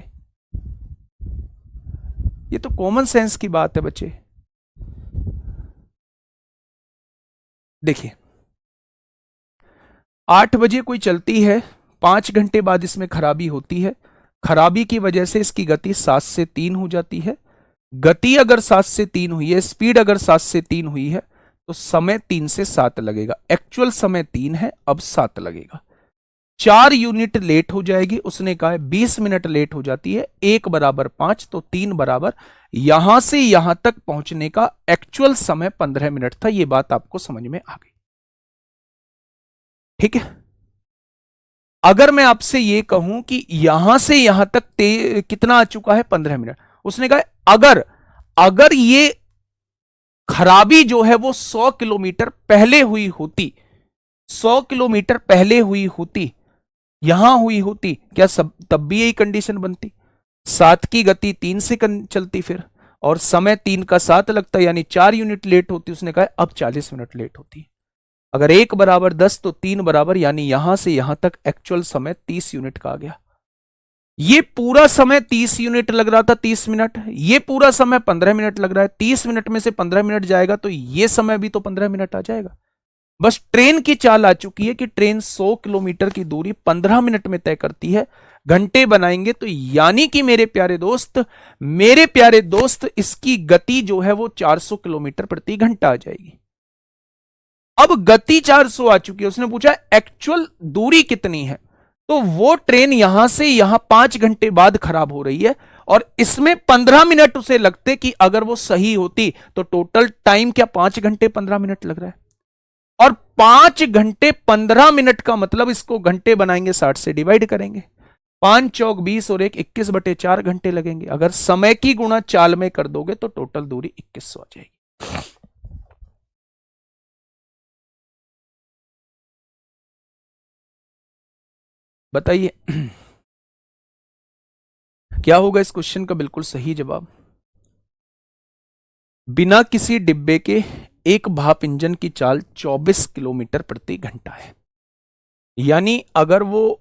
ये तो कॉमन सेंस की बात है बच्चे। देखिए 8 बजे कोई चलती है, 5 घंटे बाद इसमें खराबी होती है, खराबी की वजह से इसकी गति 7 से 3 हो जाती है। गति अगर 7 से 3 हुई है, स्पीड अगर 7 से 3 हुई है, तो समय 3 से 7 लगेगा। एक्चुअल समय 3 है, अब 7 लगेगा। 4 यूनिट लेट हो जाएगी, उसने कहा है 20 मिनट लेट हो जाती है, 1 बराबर 5, तो 3 बराबर, यहां से यहां तक पहुंचने का एक्चुअल समय 15 मिनट था। यह बात आपको समझ में आ गई, ठीक है। अगर मैं आपसे यह कहूं कि यहां से यहां तक कितना आ चुका है, 15 मिनट, उसने कहा अगर अगर ये खराबी जो है वो 100 किलोमीटर पहले हुई होती, 100 किलोमीटर पहले हुई होती, यहां हुई होती, क्या सब तब भी यही कंडीशन बनती? 7 की गति 3 से चलती फिर, और समय 3 का 7 लगता, यानी 4 यूनिट लेट होती। उसने कहा अब 40 मिनट लेट होती। अगर 1 बराबर 10 तो 3 बराबर, यानी यहां से यहां तक एक्चुअल समय 30 यूनिट का आ गया। ये पूरा समय 30 यूनिट लग रहा था, 30 मिनट, ये पूरा समय 15 मिनट लग रहा है। 30 मिनट में से 15 मिनट जाएगा तो ये समय भी तो 15 मिनट आ जाएगा। बस ट्रेन की चाल आ चुकी है कि ट्रेन 100 किलोमीटर की दूरी 15 मिनट में तय करती है। घंटे बनाएंगे तो यानी कि मेरे प्यारे दोस्त इसकी गति जो है वो 400 किलोमीटर प्रति घंटा आ जाएगी। अब गति 400 आ चुकी है, उसने पूछा एक्चुअल दूरी कितनी है, तो वो ट्रेन यहां से यहां 5 घंटे बाद खराब हो रही है और इसमें 15 मिनट उसे लगते कि अगर वो सही होती तो टोटल टाइम क्या 5 घंटे 15 मिनट लग रहा है। और 5 घंटे 15 मिनट का मतलब इसको घंटे बनाएंगे 60 से डिवाइड करेंगे, 5 चौक 20 और 21/4 घंटे लगेंगे। अगर समय की गुणा चाल में कर दोगे तो टोटल दूरी 2100 आ जाएगी। बताइए क्या होगा इस क्वेश्चन का बिल्कुल सही जवाब। बिना किसी डिब्बे के एक भाप इंजन की चाल 24 किलोमीटर प्रति घंटा है। यानी अगर वो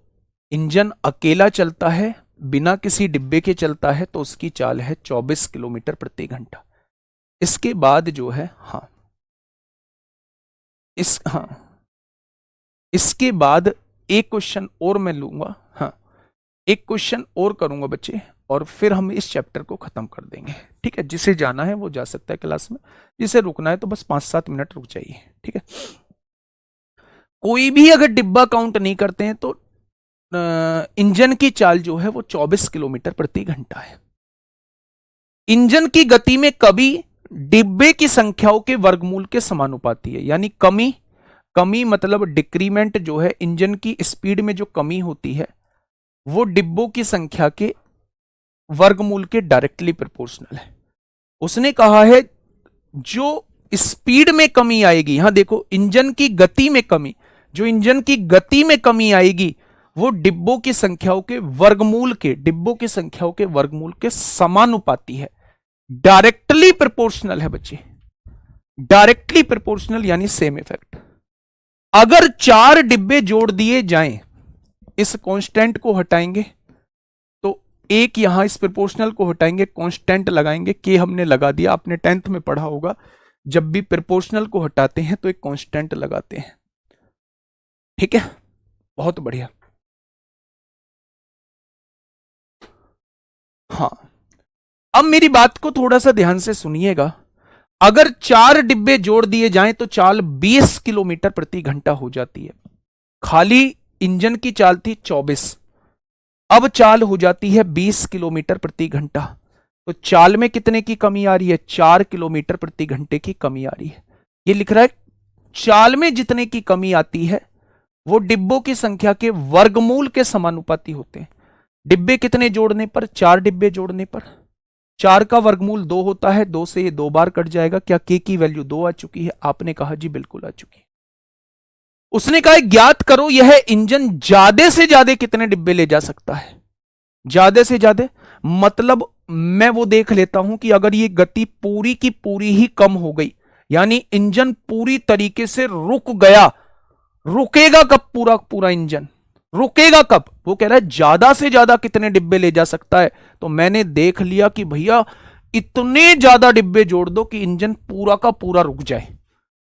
इंजन अकेला चलता है, बिना किसी डिब्बे के चलता है, तो उसकी चाल है 24 किलोमीटर प्रति घंटा। इसके बाद जो है इसके बाद एक क्वेश्चन और मैं लूंगा, एक क्वेश्चन और करूंगा बच्चे, और फिर हम इस चैप्टर को खत्म कर देंगे। ठीक है, जिसे जाना है वो जा सकता है क्लास में, जिसे रुकना है तो बस 5-7 मिनट रुक जाइए। ठीक है, कोई भी अगर डिब्बा काउंट नहीं करते हैं तो इंजन की चाल जो है वो 24 किलोमीटर प्रति घंटा है। इंजन की गति में कभी डिब्बे की संख्याओं के वर्गमूल के समानुपाती है। यानी कमी मतलब डिक्रीमेंट जो है, इंजन की स्पीड में जो कमी होती है वो डिब्बों की संख्या के वर्गमूल के डायरेक्टली प्रोपोर्शनल है। उसने कहा है जो स्पीड में कमी आएगी, यहां देखो इंजन की गति में कमी, जो इंजन की गति में कमी आएगी वो डिब्बों की संख्याओं के वर्गमूल के समानुपाती है। डायरेक्टली प्रोपोर्शनल है बच्चे, डायरेक्टली प्रोपोर्शनल यानी सेम इफेक्ट। अगर 4 डिब्बे जोड़ दिए जाएं, इस कांस्टेंट को हटाएंगे तो एक यहां इस प्रोपोर्शनल को हटाएंगे, कांस्टेंट लगाएंगे, के हमने लगा दिया, आपने 10th में पढ़ा होगा जब भी प्रोपोर्शनल को हटाते हैं तो एक कांस्टेंट लगाते हैं। ठीक है, बहुत बढ़िया। हाँ, अब मेरी बात को थोड़ा सा ध्यान से सुनिएगा। अगर 4 डिब्बे जोड़ दिए जाएं तो चाल 20 किलोमीटर प्रति घंटा हो जाती है। खाली इंजन की चाल थी 24, अब चाल हो जाती है 20 किलोमीटर प्रति घंटा। तो चाल में कितने की कमी आ रही है? 4 किलोमीटर प्रति घंटे की कमी आ रही है। ये लिख रहा है चाल में जितने की कमी आती है वो डिब्बों की संख्या के वर्गमूल के समानुपाती होते हैं। डिब्बे कितने जोड़ने पर? 4 डिब्बे जोड़ने पर। 4 का वर्गमूल 2 होता है, 2 से ये 2 बार कट जाएगा। क्या के की वैल्यू 2 आ चुकी है? आपने कहा जी बिल्कुल आ चुकी है। उसने कहा ज्ञात करो यह इंजन ज्यादा से ज्यादा कितने डिब्बे ले जा सकता है। ज्यादा से ज्यादा मतलब मैं वो देख लेता हूं कि अगर ये गति पूरी की पूरी ही कम हो गई, यानी इंजन पूरी तरीके से रुक गया, रुकेगा कब पूरा पूरा इंजन? रुकेगा कब? वो कह रहा है ज्यादा से ज्यादा कितने डिब्बे ले जा सकता है। तो मैंने देख लिया कि भैया इतने ज्यादा डिब्बे जोड़ दो कि इंजन पूरा का पूरा रुक जाए।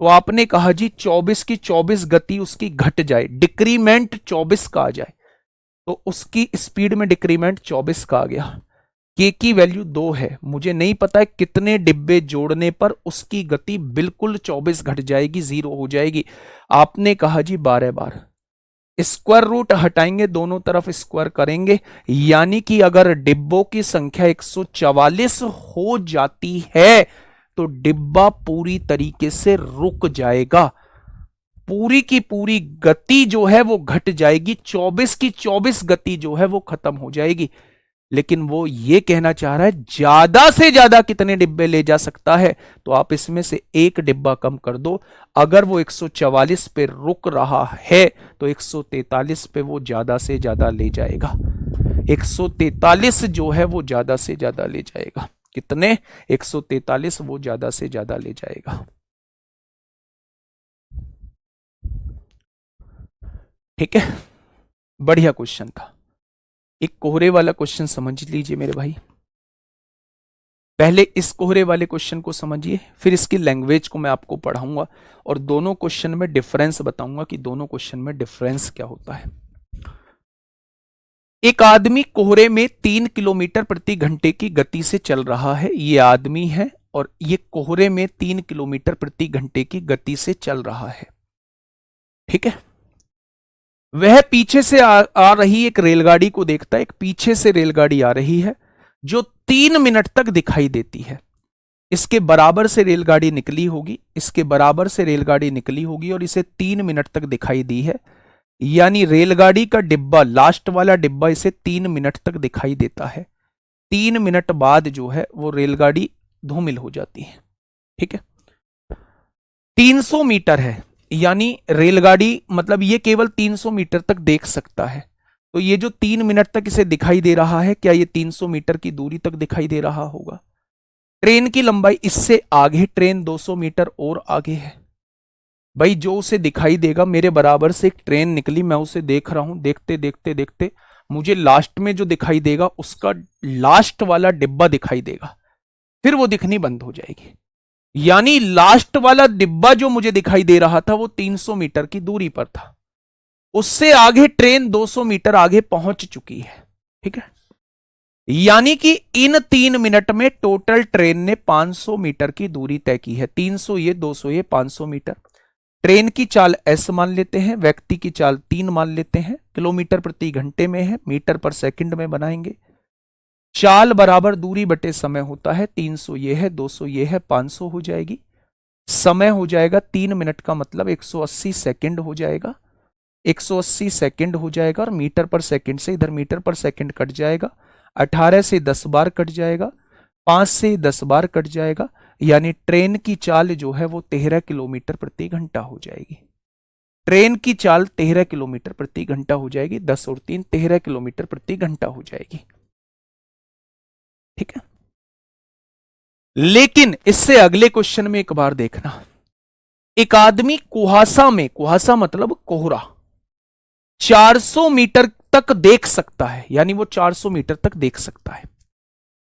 तो आपने कहा जी 24 की 24 गति उसकी घट जाए, डिक्रीमेंट 24 का आ जाए। तो उसकी स्पीड में डिक्रीमेंट 24 का आ गया। के की वैल्यू 2 है, मुझे नहीं पता है कितने डिब्बे जोड़ने पर उसकी गति बिल्कुल 24 घट जाएगी, 0 हो जाएगी। आपने कहा जी 12 बार। स्क्वायर रूट हटाएंगे, दोनों तरफ स्क्वायर करेंगे, यानी कि अगर डिब्बों की संख्या 144 हो जाती है तो डिब्बा पूरी तरीके से रुक जाएगा, पूरी की पूरी गति जो है वो घट जाएगी, 24 की 24 गति जो है वो खत्म हो जाएगी। लेकिन वो ये कहना चाह रहा है ज्यादा से ज्यादा कितने डिब्बे ले जा सकता है। तो आप इसमें से एक डिब्बा कम कर दो। अगर वो 144 पे रुक रहा है तो 143 पे वो ज्यादा से ज्यादा ले जाएगा। 143 जो है वो ज्यादा से ज्यादा ले जाएगा। कितने? 143 वो ज्यादा से ज्यादा ले जाएगा। ठीक है, बढ़िया क्वेश्चन था। एक कोहरे वाला क्वेश्चन समझ लीजिए मेरे भाई। पहले इस कोहरे वाले क्वेश्चन को समझिए, फिर इसकी लैंग्वेज को मैं आपको पढ़ाऊंगा और दोनों क्वेश्चन में डिफरेंस बताऊंगा कि दोनों क्वेश्चन में डिफरेंस क्या होता है। एक आदमी कोहरे में 3 किलोमीटर प्रति घंटे की गति से चल रहा है। ये आदमी है और ये कोहरे में 3 किलोमीटर प्रति घंटे की गति से चल रहा है। ठीक है, वह पीछे से आ रही एक रेलगाड़ी को देखता है। एक पीछे से रेलगाड़ी आ रही है जो 3 मिनट तक दिखाई देती है। इसके बराबर से रेलगाड़ी निकली होगी, इसके बराबर से रेलगाड़ी निकली होगी और इसे 3 मिनट तक दिखाई दी है, यानी रेलगाड़ी का डिब्बा, लास्ट वाला डिब्बा इसे 3 मिनट तक दिखाई देता है। 3 मिनट बाद जो है वो रेलगाड़ी धूमिल हो जाती है। ठीक है, 300 मीटर है, यानी रेलगाड़ी मतलब ये केवल 300 मीटर तक देख सकता है। तो ये जो 3 मिनट तक इसे दिखाई दे रहा है, क्या ये 300 मीटर की दूरी तक दिखाई दे रहा होगा? ट्रेन की लंबाई इससे आगे, ट्रेन 200 मीटर और आगे है। भाई जो उसे दिखाई देगा, मेरे बराबर से एक ट्रेन निकली, मैं उसे देख रहा हूं, देखते देखते देखते मुझे लास्ट में जो दिखाई देगा उसका लास्ट वाला डिब्बा दिखाई देगा, फिर वो दिखनी बंद हो जाएगी। यानी लास्ट वाला डिब्बा जो मुझे दिखाई दे रहा था वो 300 मीटर की दूरी पर था, उससे आगे ट्रेन 200 मीटर आगे पहुंच चुकी है। ठीक है, यानी कि इन 3 मिनट में टोटल ट्रेन ने 500 मीटर की दूरी तय की है। 300 ये, 200 ये, 500 मीटर। ट्रेन की चाल एस मान लेते हैं, व्यक्ति की चाल 3 मान लेते हैं, किलोमीटर प्रति घंटे में है, मीटर पर सेकंड में बनाएंगे। चाल बराबर दूरी बटे समय होता है, 300 ये है, 200 ये है, 500 हो जाएगी। समय हो जाएगा 3 मिनट का मतलब 180 सेकंड हो जाएगा, 180 सेकंड हो जाएगा। और मीटर पर सेकंड से इधर मीटर पर सेकंड कट जाएगा, 18 से 10 बार कट जाएगा, 5 से 10 बार कट जाएगा, यानी ट्रेन की चाल जो है वो 13 किलोमीटर प्रति घंटा हो जाएगी। ट्रेन की चाल 13 किलोमीटर प्रति घंटा हो जाएगी, 10 और 3 13 किलोमीटर प्रति घंटा हो जाएगी। ठीक है, लेकिन इससे अगले क्वेश्चन में एक बार देखना, एक आदमी कुहासा में, कुहासा मतलब कोहरा, 400 मीटर तक देख सकता है, यानी वो 400 मीटर तक देख सकता है।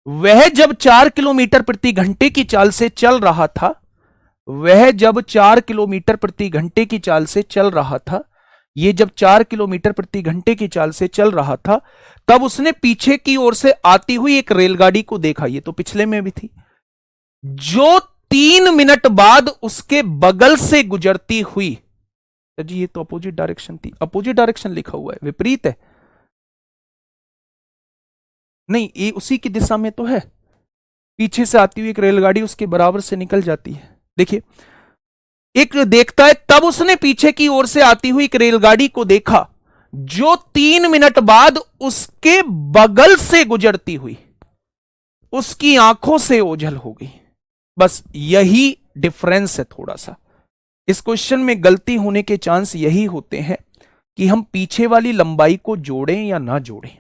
वह जब 4 किलोमीटर प्रति घंटे की चाल से चल रहा था, वह जब 4 किलोमीटर प्रति घंटे की चाल से चल रहा था, ये जब 4 किलोमीटर प्रति घंटे की चाल से चल रहा था, तब उसने पीछे की ओर से आती हुई एक रेलगाड़ी को देखा, ये तो पिछले में भी थी, जो 3 मिनट बाद उसके बगल से गुजरती हुई। जी ये तो अपोजिट डायरेक्शन थी, अपोजिट डायरेक्शन लिखा हुआ है, विपरीत है। नहीं, ये उसी की दिशा में तो है, पीछे से आती हुई एक रेलगाड़ी उसके बराबर से निकल जाती है। देखिए, एक देखता है, तब उसने पीछे की ओर से आती हुई एक रेलगाड़ी को देखा, जो 3 मिनट बाद उसके बगल से गुजरती हुई उसकी आंखों से ओझल हो गई। बस यही डिफरेंस है थोड़ा सा। इस क्वेश्चन में गलती होने के चांस यही होते हैं कि हम पीछे वाली लंबाई को जोड़ें या ना जोड़ें,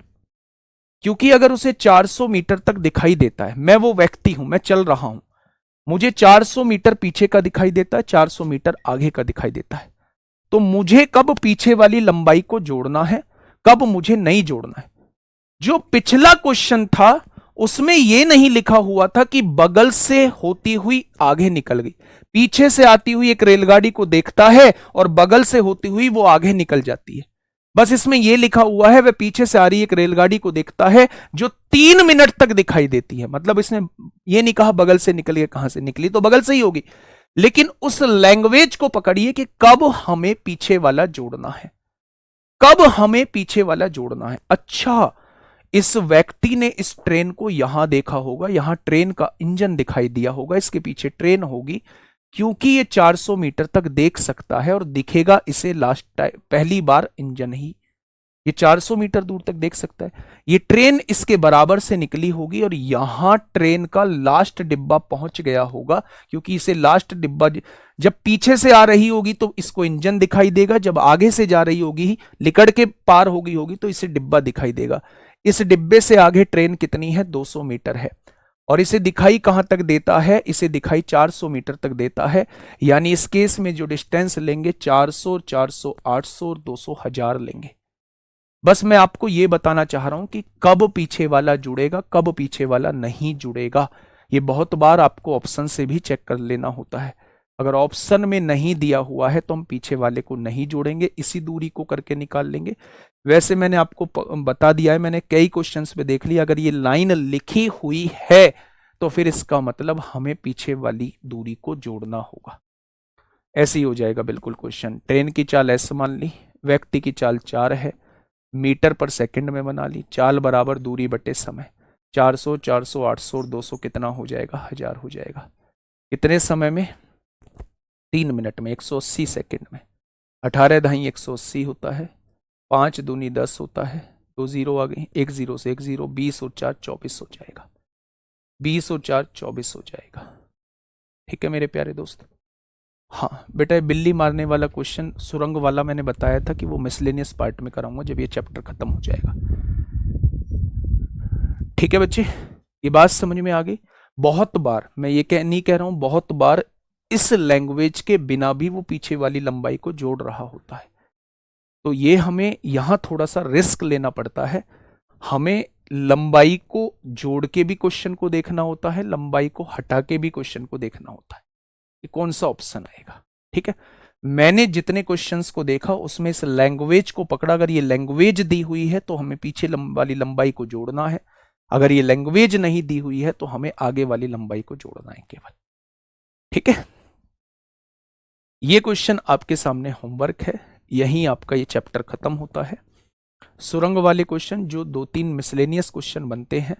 क्योंकि अगर उसे 400 मीटर तक दिखाई देता है, मैं वो व्यक्ति हूं, मैं चल रहा हूं, मुझे 400 मीटर पीछे का दिखाई देता है, 400 मीटर आगे का दिखाई देता है, तो मुझे कब पीछे वाली लंबाई को जोड़ना है, कब मुझे नहीं जोड़ना है। जो पिछला क्वेश्चन था उसमें यह नहीं लिखा हुआ था कि बगल से होती हुई आगे निकल गई, पीछे से आती हुई एक रेलगाड़ी को देखता है और बगल से होती हुई वो आगे निकल जाती है। बस इसमें यह लिखा हुआ है वह पीछे से आ रही एक रेलगाड़ी को देखता है जो 3 मिनट तक दिखाई देती है। मतलब इसने यह नहीं कहा बगल से निकली है, कहां से निकली, तो बगल से ही होगी, लेकिन उस लैंग्वेज को पकड़िए कि कब हमें पीछे वाला जोड़ना है, कब हमें पीछे वाला जोड़ना है। अच्छा, इस व्यक्ति ने इस ट्रेन को यहां देखा होगा, यहां ट्रेन का इंजन दिखाई दिया होगा, इसके पीछे ट्रेन होगी, क्योंकि ये 400 मीटर तक देख सकता है और दिखेगा इसे लास्ट टाइम पहली बार इंजन ही, ये 400 मीटर दूर तक देख सकता है। ये ट्रेन इसके बराबर से निकली होगी और यहां ट्रेन का लास्ट डिब्बा पहुंच गया होगा, क्योंकि इसे लास्ट डिब्बा जब पीछे से आ रही होगी तो इसको इंजन दिखाई देगा, जब आगे से जा रही होगी, लिकड़ के पार हो गई होगी तो इसे डिब्बा दिखाई देगा। इस डिब्बे से आगे ट्रेन कितनी है, 200 मीटर है, और इसे दिखाई कहां तक देता है, इसे दिखाई 400 मीटर तक देता है। यानी इस केस में जो डिस्टेंस लेंगे 400, 400, 800 और 200 1000 लेंगे। बस मैं आपको यह बताना चाह रहा हूं कि कब पीछे वाला जुड़ेगा, कब पीछे वाला नहीं जुड़ेगा। यह बहुत बार आपको ऑप्शन से भी चेक कर लेना होता है। अगर ऑप्शन में नहीं दिया हुआ है तो हम पीछे वाले को नहीं जोड़ेंगे, इसी दूरी को करके निकाल लेंगे। वैसे मैंने आपको बता दिया है, मैंने कई क्वेश्चंस पे देख लिया, अगर ये लाइन लिखी हुई है तो फिर इसका मतलब हमें पीछे वाली दूरी को जोड़ना होगा। ऐसे ही हो जाएगा बिल्कुल क्वेश्चन। ट्रेन की चाल एस मान ली, व्यक्ति की चाल 4 है, मीटर पर सेकंड में बना ली, चाल बराबर दूरी बटे समय। 400, 400, 800 और 200 कितना हो जाएगा, 1000 हो जाएगा। कितने समय में, 3 मिनट में, 180 सेकंड में। 18 ढाई 180 होता है, 5 दूनी 10 होता है, 2 जीरो आ गई, 1 जीरो से 1 जीरो, 20 और 4 24 हो जाएगा, 20 और 4 24 हो जाएगा। ठीक है मेरे प्यारे दोस्त। हाँ बेटा, बिल्ली मारने वाला क्वेश्चन, सुरंग वाला मैंने बताया था कि वो मिसलेनियस पार्ट में कराऊंगा जब ये चैप्टर खत्म हो जाएगा। ठीक है बच्चे, ये बात समझ में आ गई। बहुत बार मैं ये नहीं कह रहा हूं, बहुत बार इस लैंग्वेज के बिना भी वो पीछे वाली लंबाई को जोड़ रहा होता है, तो ये हमें यहां थोड़ा सा रिस्क लेना पड़ता है। हमें लंबाई को जोड़ के भी क्वेश्चन को देखना होता है, लंबाई को हटा के भी क्वेश्चन को देखना होता है कि कौन सा ऑप्शन आएगा। ठीक है, मैंने जितने क्वेश्चंस को देखा उसमें इस लैंग्वेज को पकड़ा। अगर ये लैंग्वेज दी हुई है तो हमें पीछे वाली लंबाई को जोड़ना है, अगर ये लैंग्वेज नहीं दी हुई है तो हमें आगे वाली लंबाई को जोड़ना है केवल। ठीक है, ये क्वेश्चन आपके सामने होमवर्क है, यहीं आपका ये चैप्टर खत्म होता है। सुरंग वाले क्वेश्चन जो 2-3 मिसलेनियस क्वेश्चन बनते हैं,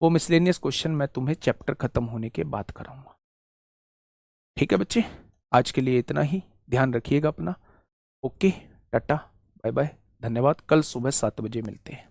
वो मिसलेनियस क्वेश्चन मैं तुम्हें चैप्टर खत्म होने के बाद कराऊंगा। ठीक है बच्चे, आज के लिए इतना ही, ध्यान रखिएगा अपना। ओके, टाटा, बाय बाय, धन्यवाद। कल सुबह 7 बजे मिलते हैं।